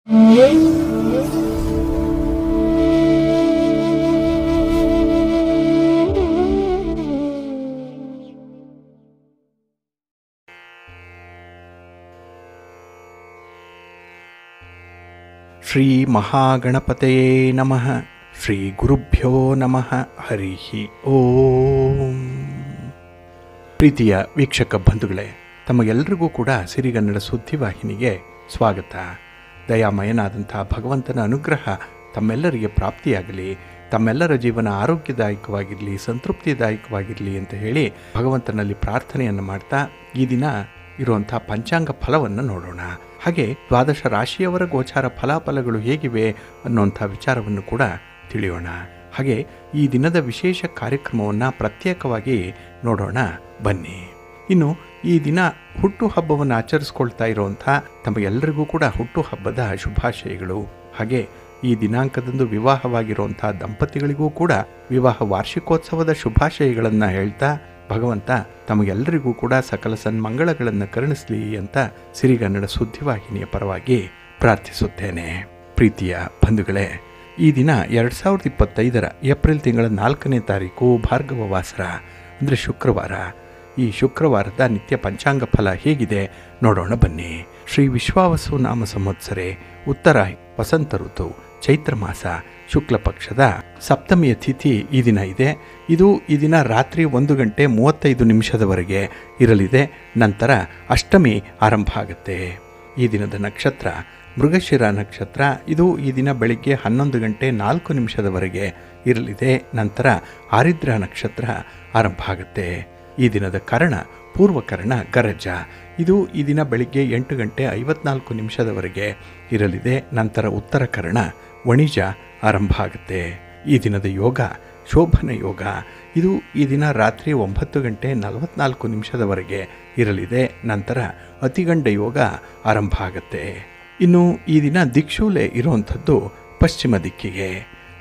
ಶ್ರೀ ಮಹಾಗಣಪತಯೇ ನಮಃ. ಶ್ರೀ ಗುರುಭ್ಯೋ ನಮಃ. ಹರಿ ಓಂ. ಪ್ರೀತಿಯ ವೀಕ್ಷಕ ಬಂಧುಗಳೇ, ತಮಗೆಲ್ಲರಿಗೂ ಕೂಡ ಸಿರಿಗನ್ನಡ ಸುದ್ದಿವಾಹಿನಿಗೆ ಸ್ವಾಗತ. ದಯಾಮಯನಾದಂಥ ಭಗವಂತನ ಅನುಗ್ರಹ ತಮ್ಮೆಲ್ಲರಿಗೆ ಪ್ರಾಪ್ತಿಯಾಗಲಿ, ತಮ್ಮೆಲ್ಲರ ಜೀವನ ಆರೋಗ್ಯದಾಯಕವಾಗಿರಲಿ, ಸಂತೃಪ್ತಿದಾಯಕವಾಗಿರಲಿ ಅಂತ ಹೇಳಿ ಭಗವಂತನಲ್ಲಿ ಪ್ರಾರ್ಥನೆಯನ್ನು ಮಾಡ್ತಾ ಈ ದಿನ ಇರುವಂಥ ಪಂಚಾಂಗ ಫಲವನ್ನು ನೋಡೋಣ. ಹಾಗೆ ದ್ವಾದಶ ರಾಶಿಯವರ ಗೋಚಾರ ಫಲಾಫಲಗಳು ಹೇಗಿವೆ ಅನ್ನುವಂಥ ವಿಚಾರವನ್ನು ಕೂಡ ತಿಳಿಯೋಣ. ಹಾಗೆ ಈ ದಿನದ ವಿಶೇಷ ಕಾರ್ಯಕ್ರಮವನ್ನು ಪ್ರತ್ಯೇಕವಾಗಿ ನೋಡೋಣ ಬನ್ನಿ. ಇನ್ನು ಈ ದಿನ ಹುಟ್ಟುಹಬ್ಬವನ್ನು ಆಚರಿಸ್ಕೊಳ್ತಾ ಇರುವಂಥ ತಮಗೆಲ್ಲರಿಗೂ ಕೂಡ ಹುಟ್ಟುಹಬ್ಬದ ಶುಭಾಶಯಗಳು. ಹಾಗೆ ಈ ದಿನಾಂಕದಂದು ವಿವಾಹವಾಗಿರುವಂಥ ದಂಪತಿಗಳಿಗೂ ಕೂಡ ವಿವಾಹ ವಾರ್ಷಿಕೋತ್ಸವದ ಶುಭಾಶಯಗಳನ್ನು ಹೇಳ್ತಾ ಭಗವಂತ ತಮಗೆಲ್ಲರಿಗೂ ಕೂಡ ಸಕಲ ಸನ್ಮಂಗಳಗಳನ್ನು ಕರುಣಿಸಲಿ ಅಂತ ಸಿರಿಗನ್ನಡ ಸುದ್ದಿವಾಹಿನಿಯ ಪರವಾಗಿ ಪ್ರಾರ್ಥಿಸುತ್ತೇನೆ. ಪ್ರೀತಿಯ ಬಂಧುಗಳೇ, ಈ ದಿನ 2025 ಏಪ್ರಿಲ್ ತಿಂಗಳ 4ನೇ ತಾರೀಕು ಭಾರ್ಗವ ವಾಸರ ಅಂದರೆ ಶುಕ್ರವಾರ. ಈ ಶುಕ್ರವಾರದ ನಿತ್ಯ ಪಂಚಾಂಗ ಫಲ ಹೇಗಿದೆ ನೋಡೋಣ ಬನ್ನಿ. ಶ್ರೀ ವಿಶ್ವಾವಸು ನಾಮ ಸಂವತ್ಸರೆ, ಉತ್ತರ ವಸಂತ ಋತು, ಚೈತ್ರ ಮಾಸ, ಶುಕ್ಲ ಪಕ್ಷದ ಸಪ್ತಮಿಯ ತಿಥಿ ಈ ದಿನ ಇದೆ. ಇದು ಈ ದಿನ ರಾತ್ರಿ 1:35 ಇರಲಿದೆ. ನಂತರ ಅಷ್ಟಮಿ ಆರಂಭ ಆಗುತ್ತೆ. ಈ ದಿನದ ನಕ್ಷತ್ರ ಮೃಗಶಿರ ನಕ್ಷತ್ರ. ಇದು ಈ ದಿನ ಬೆಳಿಗ್ಗೆ 11:04 ಇರಲಿದೆ. ನಂತರ ಆರಿದ್ರ ನಕ್ಷತ್ರ ಆರಂಭ ಆಗುತ್ತೆ. ಈ ದಿನದ ಕರ್ಣ ಪೂರ್ವಕರ್ಣ ಗರಜ. ಇದು ಈ ದಿನ ಬೆಳಿಗ್ಗೆ 8:54 ಇರಲಿದೆ. ನಂತರ ಉತ್ತರ ಕರ್ಣ ವಣಿಜ ಆರಂಭ ಆಗುತ್ತೆ. ಈ ದಿನದ ಯೋಗ ಶೋಭನ ಯೋಗ. ಇದು ಈ ದಿನ ರಾತ್ರಿ 9:44 ಇರಲಿದೆ. ನಂತರ ಅತಿಗಂಡ ಯೋಗ ಆರಂಭ ಆಗುತ್ತೆ. ಇನ್ನು ಈ ದಿನ ದಿಕ್ಷೂಲೆ ಇರುವಂಥದ್ದು ಪಶ್ಚಿಮ ದಿಕ್ಕಿಗೆ.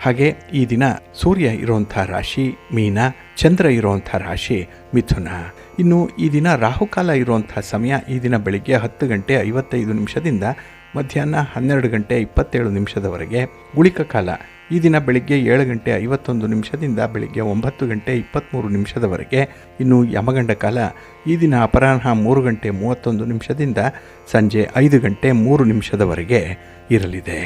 ಹಾಗೆ ಈ ದಿನ ಸೂರ್ಯ ಇರುವಂಥ ರಾಶಿ ಮೀನ, ಚಂದ್ರ ಇರುವಂಥ ರಾಶಿ ಮಿಥುನ. ಇನ್ನು ಈ ದಿನ ರಾಹುಕಾಲ ಇರುವಂಥ ಸಮಯ ಈ ದಿನ ಬೆಳಿಗ್ಗೆ 10:55 ಮಧ್ಯಾಹ್ನ 12:27 ಗುಳಿಕ ಕಾಲ ಈ ದಿನ ಬೆಳಿಗ್ಗೆ 7:51 ಬೆಳಿಗ್ಗೆ 9:23 ಇನ್ನು ಯಮಗಂಡ ಕಾಲ ಈ ದಿನ ಅಪರಾಹ್ನ 3:31 ಸಂಜೆ 5:03 ಇರಲಿದೆ.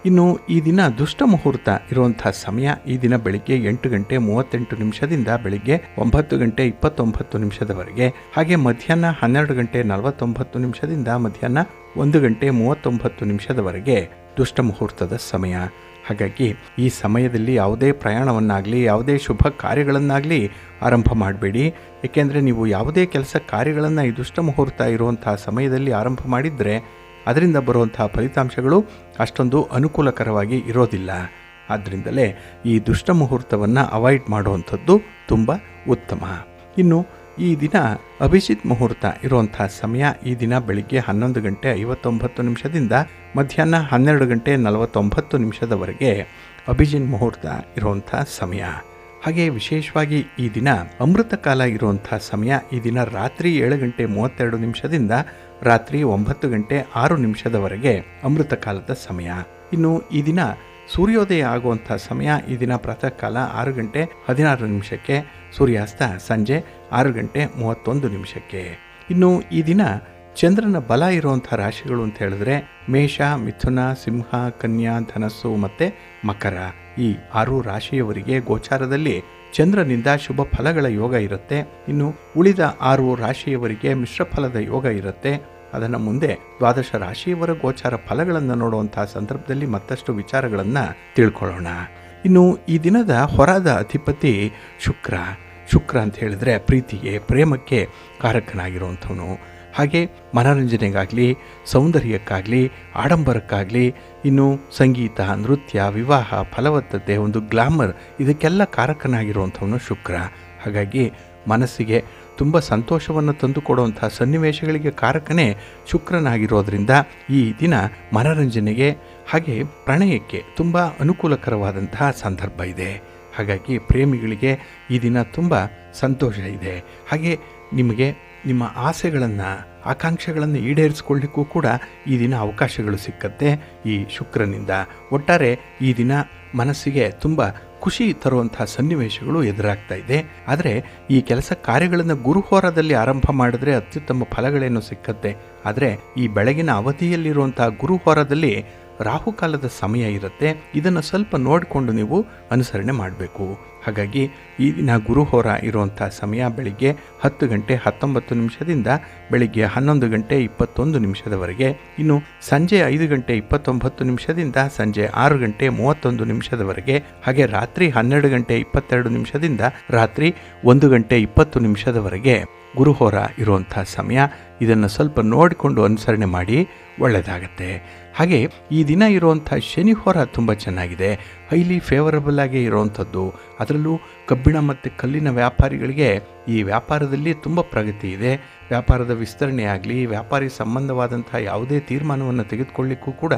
ಇನ್ನು ಈ ದಿನ ದುಷ್ಟ ಮುಹೂರ್ತ ಇರುವಂಥ ಸಮಯ ಈ ದಿನ ಬೆಳಿಗ್ಗೆ 8:38 ಬೆಳಿಗ್ಗೆ 9:29 ಹಾಗೆ ಮಧ್ಯಾಹ್ನ 12:49 ಮಧ್ಯಾಹ್ನ 1:39 ದುಷ್ಟ ಮುಹೂರ್ತದ ಸಮಯ. ಹಾಗಾಗಿ ಈ ಸಮಯದಲ್ಲಿ ಯಾವುದೇ ಪ್ರಯಾಣವನ್ನಾಗಲಿ ಯಾವುದೇ ಶುಭ ಕಾರ್ಯಗಳನ್ನಾಗಲಿ ಆರಂಭ ಮಾಡಬೇಡಿ. ಏಕೆಂದರೆ ನೀವು ಯಾವುದೇ ಕೆಲಸ ಕಾರ್ಯಗಳನ್ನು ಈ ದುಷ್ಟ ಮುಹೂರ್ತ ಇರುವಂಥ ಸಮಯದಲ್ಲಿ ಆರಂಭ ಮಾಡಿದರೆ ಅದರಿಂದ ಬರುವಂಥ ಫಲಿತಾಂಶಗಳು ಅಷ್ಟೊಂದು ಅನುಕೂಲಕರವಾಗಿ ಇರೋದಿಲ್ಲ. ಆದ್ದರಿಂದಲೇ ಈ ದುಷ್ಟ ಮುಹೂರ್ತವನ್ನು ಅವಾಯ್ಡ್ ಮಾಡುವಂಥದ್ದು ತುಂಬ ಉತ್ತಮ. ಇನ್ನು ಈ ದಿನ ಅಭಿಜಿತ್ ಮುಹೂರ್ತ ಇರುವಂಥ ಸಮಯ ಈ ದಿನ ಬೆಳಿಗ್ಗೆ 11:59 ಮಧ್ಯಾಹ್ನ 12:49 ಅಭಿಜಿತ್ ಮುಹೂರ್ತ ಇರುವಂಥ ಸಮಯ. ಹಾಗೆ ವಿಶೇಷವಾಗಿ ಈ ದಿನ ಅಮೃತ ಕಾಲ ಇರುವಂಥ ಸಮಯ ಈ ದಿನ ರಾತ್ರಿ 7:32 ರಾತ್ರಿ 9:06 ಅಮೃತ ಕಾಲದ ಸಮಯ. ಇನ್ನು ಈ ದಿನ ಸೂರ್ಯೋದಯ ಆಗುವಂಥ ಸಮಯ ಈ ದಿನ ಪ್ರಾತಃ ಕಾಲ 6:16 ಸೂರ್ಯಾಸ್ತ ಸಂಜೆ 6:31. ಇನ್ನು ಈ ದಿನ ಚಂದ್ರನ ಬಲ ಇರುವಂಥ ರಾಶಿಗಳು ಅಂತ ಹೇಳಿದ್ರೆ ಮೇಷ, ಮಿಥುನ, ಸಿಂಹ, ಕನ್ಯಾ, ಧನಸ್ಸು ಮತ್ತು ಮಕರ. ಈ 6 ರಾಶಿಯವರಿಗೆ ಗೋಚಾರದಲ್ಲಿ ಚಂದ್ರನಿಂದ ಶುಭ ಫಲಗಳ ಯೋಗ ಇರುತ್ತೆ. ಇನ್ನು ಉಳಿದ 6 ರಾಶಿಯವರಿಗೆ ಮಿಶ್ರ ಫಲದ ಯೋಗ ಇರುತ್ತೆ. ಅದನ್ನು ಮುಂದೆ ದ್ವಾದಶ ರಾಶಿಯವರ ಗೋಚಾರ ಫಲಗಳನ್ನು ನೋಡುವಂಥ ಸಂದರ್ಭದಲ್ಲಿ ಮತ್ತಷ್ಟು ವಿಚಾರಗಳನ್ನು ತಿಳ್ಕೊಳ್ಳೋಣ. ಇನ್ನು ಈ ದಿನದ ಹೊರದ ಅಧಿಪತಿ ಶುಕ್ರ. ಶುಕ್ರ ಅಂತ ಹೇಳಿದ್ರೆ ಪ್ರೀತಿಗೆ, ಪ್ರೇಮಕ್ಕೆ ಕಾರಕನಾಗಿರುವಂಥವನು. ಹಾಗೆ ಮನೋರಂಜನೆಗಾಗಲಿ, ಸೌಂದರ್ಯಕ್ಕಾಗಲಿ, ಆಡಂಬರಕ್ಕಾಗಲಿ, ಇನ್ನು ಸಂಗೀತ, ನೃತ್ಯ, ವಿವಾಹ, ಫಲವತ್ತತೆ, ಒಂದು ಗ್ಲಾಮರ್, ಇದಕ್ಕೆಲ್ಲ ಕಾರಕನಾಗಿರುವಂಥವನು ಶುಕ್ರ. ಹಾಗಾಗಿ ಮನಸ್ಸಿಗೆ ತುಂಬ ಸಂತೋಷವನ್ನು ತಂದುಕೊಡುವಂಥ ಸನ್ನಿವೇಶಗಳಿಗೆ ಕಾರಕನೇ ಶುಕ್ರನಾಗಿರೋದ್ರಿಂದ ಈ ದಿನ ಮನೋರಂಜನೆಗೆ ಹಾಗೆ ಪ್ರಣಯಕ್ಕೆ ತುಂಬ ಅನುಕೂಲಕರವಾದಂತಹ ಸಂದರ್ಭ ಇದೆ. ಹಾಗಾಗಿ ಪ್ರೇಮಿಗಳಿಗೆ ಈ ದಿನ ತುಂಬ ಸಂತೋಷ ಇದೆ. ಹಾಗೆ ನಿಮಗೆ ನಿಮ್ಮ ಆಸೆಗಳನ್ನು ಆಕಾಂಕ್ಷೆಗಳನ್ನು ಈಡೇರಿಸಿಕೊಳ್ಳಿಕ್ಕೂ ಕೂಡ ಈ ದಿನ ಅವಕಾಶಗಳು ಸಿಕ್ಕತ್ತೆ ಈ ಶುಕ್ರನಿಂದ. ಒಟ್ಟಾರೆ ಈ ದಿನ ಮನಸ್ಸಿಗೆ ತುಂಬ ಖುಷಿ ತರುವಂತಹ ಸನ್ನಿವೇಶಗಳು ಎದುರಾಗ್ತಾ ಇದೆ. ಆದರೆ ಈ ಕೆಲಸ ಕಾರ್ಯಗಳನ್ನು ಗುರುಹೋರದಲ್ಲಿ ಆರಂಭ ಮಾಡಿದ್ರೆ ಅತ್ಯುತ್ತಮ ಫಲಗಳೇನು ಸಿಕ್ಕತ್ತೆ. ಆದರೆ ಈ ಬೆಳಗಿನ ಅವಧಿಯಲ್ಲಿರುವಂತಹ ಗುರುಹೋರದಲ್ಲಿ ರಾಹುಕಾಲದ ಸಮಯ ಇರುತ್ತೆ. ಇದನ್ನು ಸ್ವಲ್ಪ ನೋಡಿಕೊಂಡು ನೀವು ಅನುಸರಣೆ ಮಾಡಬೇಕು. ಹಾಗಾಗಿ ಈ ದಿನ ಗುರುಹೋರ ಇರುವಂಥ ಸಮಯ ಬೆಳಿಗ್ಗೆ 10 ಗಂಟೆ 19 ನಿಮಿಷದಿಂದ ಬೆಳಿಗ್ಗೆ 11 ಗಂಟೆ 21 ನಿಮಿಷದವರೆಗೆ. ಇನ್ನು ಸಂಜೆ 5 ಗಂಟೆ 29 ನಿಮಿಷದಿಂದ ಸಂಜೆ 6 ಗಂಟೆ 31 ನಿಮಿಷದವರೆಗೆ. ಹಾಗೆ ರಾತ್ರಿ 12 ಗಂಟೆ 22 ನಿಮಿಷದಿಂದ ರಾತ್ರಿ 1 ಗಂಟೆ 20 ನಿಮಿಷದವರೆಗೆ ಗುರುಹೋರ ಇರುವಂಥ ಸಮಯ. ಇದನ್ನು ಸ್ವಲ್ಪ ನೋಡಿಕೊಂಡು ಅನುಸರಣೆ ಮಾಡಿ ಒಳ್ಳೆಯದಾಗತ್ತೆ. ಹಾಗೆ ಈ ದಿನ ಇರುವಂಥ ಶನಿಹೋರ ತುಂಬ ಚೆನ್ನಾಗಿದೆ, ಹೈಲಿ ಫೇವರಬಲ್ ಆಗಿ ಇರುವಂಥದ್ದು. ಅದರಲ್ಲೂ ಕಬ್ಬಿಣ ಮತ್ತು ಕಲ್ಲಿನ ವ್ಯಾಪಾರಿಗಳಿಗೆ ಈ ವ್ಯಾಪಾರದಲ್ಲಿ ತುಂಬ ಪ್ರಗತಿ ಇದೆ. ವ್ಯಾಪಾರದ ವಿಸ್ತರಣೆ ಆಗಲಿ, ವ್ಯಾಪಾರಿ ಸಂಬಂಧವಾದಂಥ ಯಾವುದೇ ತೀರ್ಮಾನವನ್ನು ತೆಗೆದುಕೊಳ್ಳಿಕ್ಕೂ ಕೂಡ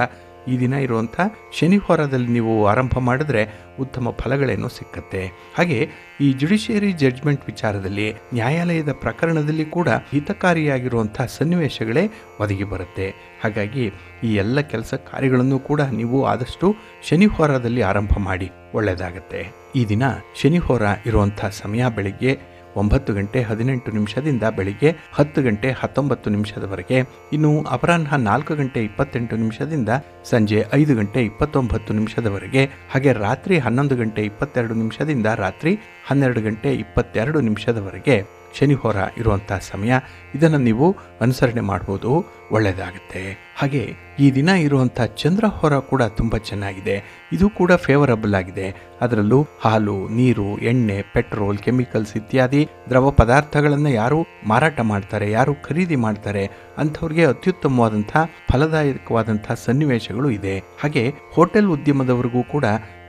ಈ ದಿನ ಇರುವಂಥ ಶನಿಹೋರದಲ್ಲಿ ನೀವು ಆರಂಭ ಮಾಡಿದ್ರೆ ಉತ್ತಮ ಫಲಗಳೇನೋ ಸಿಕ್ಕತ್ತೆ. ಹಾಗೆ ಈ ಜುಡಿಷಿಯರಿ ಜಡ್ಜ್ಮೆಂಟ್ ವಿಚಾರದಲ್ಲಿ, ನ್ಯಾಯಾಲಯದ ಪ್ರಕರಣದಲ್ಲಿ ಕೂಡ ಹಿತಕಾರಿಯಾಗಿರುವಂಥ ಸನ್ನಿವೇಶಗಳೇ ಒದಗಿ ಬರುತ್ತೆ. ಹಾಗಾಗಿ ಈ ಎಲ್ಲ ಕೆಲಸ ಕಾರ್ಯಗಳನ್ನು ಕೂಡ ನೀವು ಆದಷ್ಟು ಶನಿಹೋರದಲ್ಲಿ ಆರಂಭ ಮಾಡಿ ಒಳ್ಳೆಯದಾಗತ್ತೆ. ಈ ದಿನ ಶನಿಹೋರ ಇರುವಂಥ ಸಮಯ ಬೆಳಿಗ್ಗೆ 9 ಗಂಟೆ 18 ನಿಮಿಷದಿಂದ ಬೆಳಿಗ್ಗೆ 10 ಗಂಟೆ 19 ನಿಮಿಷದವರೆಗೆ. ಇನ್ನು ಅಪರಾಹ್ನ 4 ಗಂಟೆ 28 ನಿಮಿಷದಿಂದ ಸಂಜೆ 5 ಗಂಟೆ 29 ನಿಮಿಷದವರೆಗೆ. ಹಾಗೆ ರಾತ್ರಿ 11 ಗಂಟೆ 22 ನಿಮಿಷದಿಂದ ರಾತ್ರಿ 12 ಗಂಟೆ 22 ನಿಮಿಷದವರೆಗೆ ಶನಿಹೋರ ಇರುವಂಥ ಸಮಯ. ಇದನ್ನು ನೀವು ಅನುಸರಣೆ ಮಾಡ್ಬೋದು, ಒಳ್ಳೆಯದಾಗುತ್ತೆ. ಹಾಗೆ ಈ ದಿನ ಇರುವಂಥ ಚಂದ್ರಹೋರ ಕೂಡ ತುಂಬ ಚೆನ್ನಾಗಿದೆ. ಇದು ಕೂಡ ಫೇವರಬಲ್ ಆಗಿದೆ. ಅದರಲ್ಲೂ ಹಾಲು, ನೀರು, ಎಣ್ಣೆ, ಪೆಟ್ರೋಲ್, ಕೆಮಿಕಲ್ಸ್ ಇತ್ಯಾದಿ ದ್ರವ ಪದಾರ್ಥಗಳನ್ನು ಯಾರು ಮಾರಾಟ ಮಾಡ್ತಾರೆ, ಯಾರು ಖರೀದಿ ಮಾಡ್ತಾರೆ ಅಂಥವ್ರಿಗೆ ಅತ್ಯುತ್ತಮವಾದಂಥ ಫಲದಾಯಕವಾದಂಥ ಸನ್ನಿವೇಶಗಳು ಇದೆ. ಹಾಗೆ ಹೋಟೆಲ್ ಉದ್ಯಮದವರಿಗೂ ಕೂಡ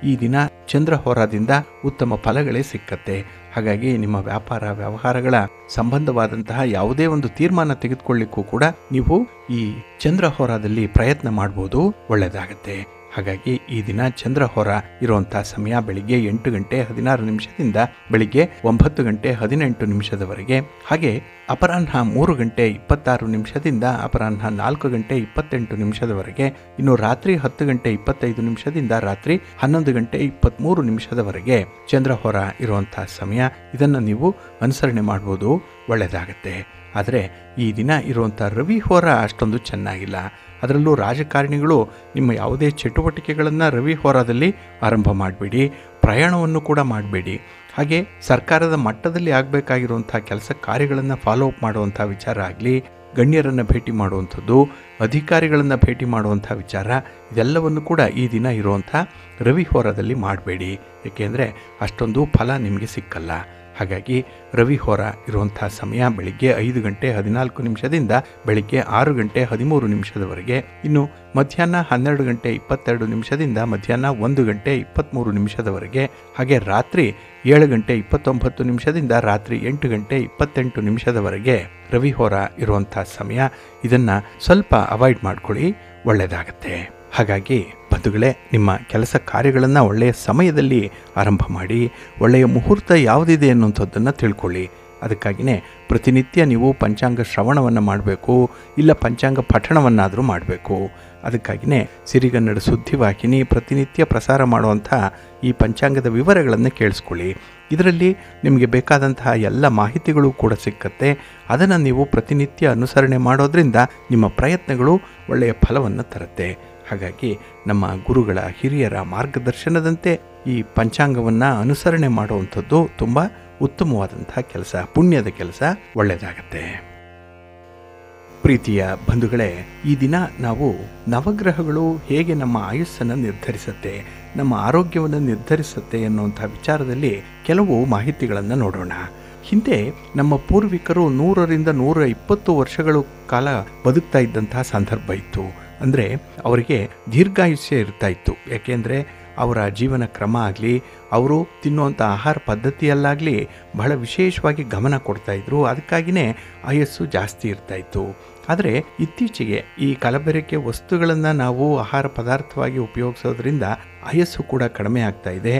ಈ ದಿನ ಚಂದ್ರಹೋರದಿಂದ ಉತ್ತಮ ಫಲಗಳೇ ಸಿಕ್ಕತ್ತೆ. ಹಾಗಾಗಿ ನಿಮ್ಮ ವ್ಯಾಪಾರ ವ್ಯವಹಾರಗಳ ಸಂಬಂಧವಾದಂತಹ ಯಾವುದೇ ಒಂದು ತೀರ್ಮಾನ ತೆಗೆದುಕೊಳ್ಳಿಕ್ಕೂ ಕೂಡ ನೀವು ಈ ಚಂದ್ರಹೋರದಲ್ಲಿ ಪ್ರಯತ್ನ ಮಾಡ್ಬೋದು, ಒಳ್ಳೆಯದಾಗತ್ತೆ. ಹಾಗಾಗಿ ಈ ದಿನ ಚಂದ್ರಹೋರ ಇರುವಂಥ ಸಮಯ ಬೆಳಿಗ್ಗೆ 8 ಗಂಟೆ 16 ನಿಮಿಷದಿಂದ ಬೆಳಿಗ್ಗೆ 9 ಗಂಟೆ 18 ನಿಮಿಷದವರೆಗೆ. ಹಾಗೆ ಅಪರಾಹ್ನ 3 ಗಂಟೆ 26 ನಿಮಿಷದಿಂದ ಅಪರಾಹ್ನ 4 ಗಂಟೆ 28 ನಿಮಿಷದವರೆಗೆ. ಇನ್ನು ರಾತ್ರಿ 10 ಗಂಟೆ 25 ನಿಮಿಷದಿಂದ ರಾತ್ರಿ 11 ಗಂಟೆ 23 ನಿಮಿಷದವರೆಗೆ ಚಂದ್ರಹೋರ ಇರುವಂಥ ಸಮಯ. ಇದನ್ನು ನೀವು ಅನುಸರಣೆ ಮಾಡ್ಬೋದು, ಒಳ್ಳೆಯದಾಗತ್ತೆ. ಆದರೆ ಈ ದಿನ ಇರುವಂಥ ರವಿಹೋರ ಅಷ್ಟೊಂದು ಚೆನ್ನಾಗಿಲ್ಲ. ಅದರಲ್ಲೂ ರಾಜಕಾರಣಿಗಳು ನಿಮ್ಮ ಯಾವುದೇ ಚಟುವಟಿಕೆಗಳನ್ನು ರವಿಹೋರದಲ್ಲಿ ಆರಂಭ ಮಾಡಬೇಡಿ, ಪ್ರಯಾಣವನ್ನು ಕೂಡ ಮಾಡಬೇಡಿ. ಹಾಗೆ ಸರ್ಕಾರದ ಮಟ್ಟದಲ್ಲಿ ಆಗಬೇಕಾಗಿರುವಂಥ ಕೆಲಸ ಕಾರ್ಯಗಳನ್ನು ಫಾಲೋ ಅಪ್ ಮಾಡುವಂಥ ವಿಚಾರ ಆಗಲಿ, ಗಣ್ಯರನ್ನು ಭೇಟಿ ಮಾಡುವಂಥದ್ದು, ಅಧಿಕಾರಿಗಳನ್ನು ಭೇಟಿ ಮಾಡುವಂಥ ವಿಚಾರ, ಇದೆಲ್ಲವನ್ನು ಕೂಡ ಈ ದಿನ ಇರುವಂಥ ರವಿಹೋರದಲ್ಲಿ ಮಾಡಬೇಡಿ. ಏಕೆಂದರೆ ಅಷ್ಟೊಂದು ಫಲ ನಿಮಗೆ ಸಿಕ್ಕಲ್ಲ. ಹಾಗಾಗಿ ರವಿಹೋರ ಇರುವಂಥ ಸಮಯ ಬೆಳಿಗ್ಗೆ 5 ಗಂಟೆ 14 ನಿಮಿಷದಿಂದ ಬೆಳಿಗ್ಗೆ 6 ಗಂಟೆ 13 ನಿಮಿಷದವರೆಗೆ. ಇನ್ನು ಮಧ್ಯಾಹ್ನ 12 ಗಂಟೆ 22 ನಿಮಿಷದಿಂದ ಮಧ್ಯಾಹ್ನ 1 ಗಂಟೆ 23 ನಿಮಿಷದವರೆಗೆ. ಹಾಗೆ ರಾತ್ರಿ 7 ಗಂಟೆ 29 ನಿಮಿಷದಿಂದ ರಾತ್ರಿ 8 ಗಂಟೆ 28 ನಿಮಿಷದವರೆಗೆ ರವಿಹೋರ ಇರುವಂಥ ಸಮಯ. ಇದನ್ನು ಸ್ವಲ್ಪ ಅವಾಯ್ಡ್ ಮಾಡ್ಕೊಳ್ಳಿ, ಒಳ್ಳೆಯದಾಗತ್ತೆ. ಹಾಗಾಗಿ ಬಂಧುಗಳೇ, ನಿಮ್ಮ ಕೆಲಸ ಕಾರ್ಯಗಳನ್ನು ಒಳ್ಳೆಯ ಸಮಯದಲ್ಲಿ ಆರಂಭ ಮಾಡಿ, ಒಳ್ಳೆಯ ಮುಹೂರ್ತ ಯಾವುದಿದೆ ಅನ್ನುವಂಥದ್ದನ್ನು ತಿಳ್ಕೊಳ್ಳಿ. ಅದಕ್ಕಾಗಿಯೇ ಪ್ರತಿನಿತ್ಯ ನೀವು ಪಂಚಾಂಗ ಶ್ರವಣವನ್ನು ಮಾಡಬೇಕು, ಇಲ್ಲ ಪಂಚಾಂಗ ಪಠಣವನ್ನಾದರೂ ಮಾಡಬೇಕು. ಅದಕ್ಕಾಗಿಯೇ ಸಿರಿಗನ್ನಡ ಸುದ್ದಿವಾಹಿನಿ ಪ್ರತಿನಿತ್ಯ ಪ್ರಸಾರ ಮಾಡುವಂಥ ಈ ಪಂಚಾಂಗದ ವಿವರಗಳನ್ನು ಕೇಳಿಸ್ಕೊಳ್ಳಿ. ಇದರಲ್ಲಿ ನಿಮಗೆ ಬೇಕಾದಂತಹ ಎಲ್ಲ ಮಾಹಿತಿಗಳು ಕೂಡ ಸಿಕ್ಕತ್ತೆ. ಅದನ್ನು ನೀವು ಪ್ರತಿನಿತ್ಯ ಅನುಸರಣೆ ಮಾಡೋದ್ರಿಂದ ನಿಮ್ಮ ಪ್ರಯತ್ನಗಳು ಒಳ್ಳೆಯ ಫಲವನ್ನು ತರುತ್ತೆ. ಹಾಗಾಗಿ ನಮ್ಮ ಗುರುಗಳ ಹಿರಿಯರ ಮಾರ್ಗದರ್ಶನದಂತೆ ಈ ಪಂಚಾಂಗವನ್ನು ಅನುಸರಣೆ ಮಾಡುವಂಥದ್ದು ತುಂಬ ಉತ್ತಮವಾದಂಥ ಕೆಲಸ, ಪುಣ್ಯದ ಕೆಲಸ, ಒಳ್ಳೆಯದಾಗತ್ತೆ. ಪ್ರೀತಿಯ ಬಂಧುಗಳೇ, ಈ ದಿನ ನಾವು ನವಗ್ರಹಗಳು ಹೇಗೆ ನಮ್ಮ ಆಯುಸ್ಸನ್ನು ನಿರ್ಧರಿಸುತ್ತೆ, ನಮ್ಮ ಆರೋಗ್ಯವನ್ನು ನಿರ್ಧರಿಸುತ್ತೆ ಅನ್ನುವಂಥ ವಿಚಾರದಲ್ಲಿ ಕೆಲವು ಮಾಹಿತಿಗಳನ್ನು ನೋಡೋಣ. ಹಿಂದೆ ನಮ್ಮ ಪೂರ್ವಿಕರು 100ರಿಂದ 120 ವರ್ಷಗಳ ಕಾಲ ಬದುಕ್ತಾ ಇದ್ದಂತಹ ಸಂದರ್ಭ ಇತ್ತು. ಅಂದರೆ ಅವರಿಗೆ ದೀರ್ಘಾಯುಷ್ಯ ಇರ್ತಾ ಇತ್ತು. ಯಾಕೆಂದರೆ ಅವರ ಜೀವನ ಕ್ರಮ ಆಗಲಿ, ಅವರು ತಿನ್ನುವಂಥ ಆಹಾರ ಪದ್ಧತಿಯಲ್ಲಾಗಲಿ ಬಹಳ ವಿಶೇಷವಾಗಿ ಗಮನ ಕೊಡ್ತಾಯಿದ್ರು. ಅದಕ್ಕಾಗಿಯೇ ಆಯಸ್ಸು ಜಾಸ್ತಿ ಇರ್ತಾಯಿತ್ತು. ಆದರೆ ಇತ್ತೀಚೆಗೆ ಈ ಕಲಬೆರಕೆ ವಸ್ತುಗಳನ್ನು ನಾವು ಆಹಾರ ಪದಾರ್ಥವಾಗಿ ಉಪಯೋಗಿಸೋದ್ರಿಂದ ಆಯಸ್ಸು ಕೂಡ ಕಡಿಮೆ ಆಗ್ತಾ ಇದೆ,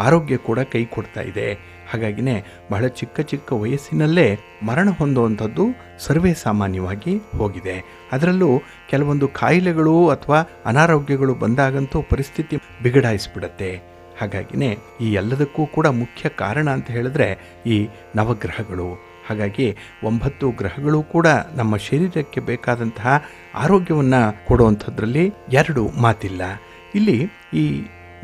ಆರೋಗ್ಯ ಕೂಡ ಕೈ ಕೊಡ್ತಾ ಇದೆ. ಹಾಗಾಗಿನೇ ಬಹಳ ಚಿಕ್ಕ ಚಿಕ್ಕ ವಯಸ್ಸಿನಲ್ಲೇ ಮರಣ ಹೊಂದುವಂಥದ್ದು ಸರ್ವೇ ಸಾಮಾನ್ಯವಾಗಿ ಹೋಗಿದೆ. ಅದರಲ್ಲೂ ಕೆಲವೊಂದು ಕಾಯಿಲೆಗಳು ಅಥವಾ ಅನಾರೋಗ್ಯಗಳು ಬಂದಾಗಂತೂ ಪರಿಸ್ಥಿತಿ ಬಿಗಡಾಯಿಸ್ಬಿಡತ್ತೆ. ಹಾಗಾಗಿನೇ ಈ ಎಲ್ಲದಕ್ಕೂ ಕೂಡ ಮುಖ್ಯ ಕಾರಣ ಅಂತ ಹೇಳಿದ್ರೆ ಈ ನವಗ್ರಹಗಳು. ಹಾಗಾಗಿ 9 ಗ್ರಹಗಳು ಕೂಡ ನಮ್ಮ ಶರೀರಕ್ಕೆ ಬೇಕಾದಂತಹ ಆರೋಗ್ಯವನ್ನು ಕೊಡುವಂಥದ್ರಲ್ಲಿ 2 ಮಾತಿಲ್ಲ. ಇಲ್ಲಿ ಈ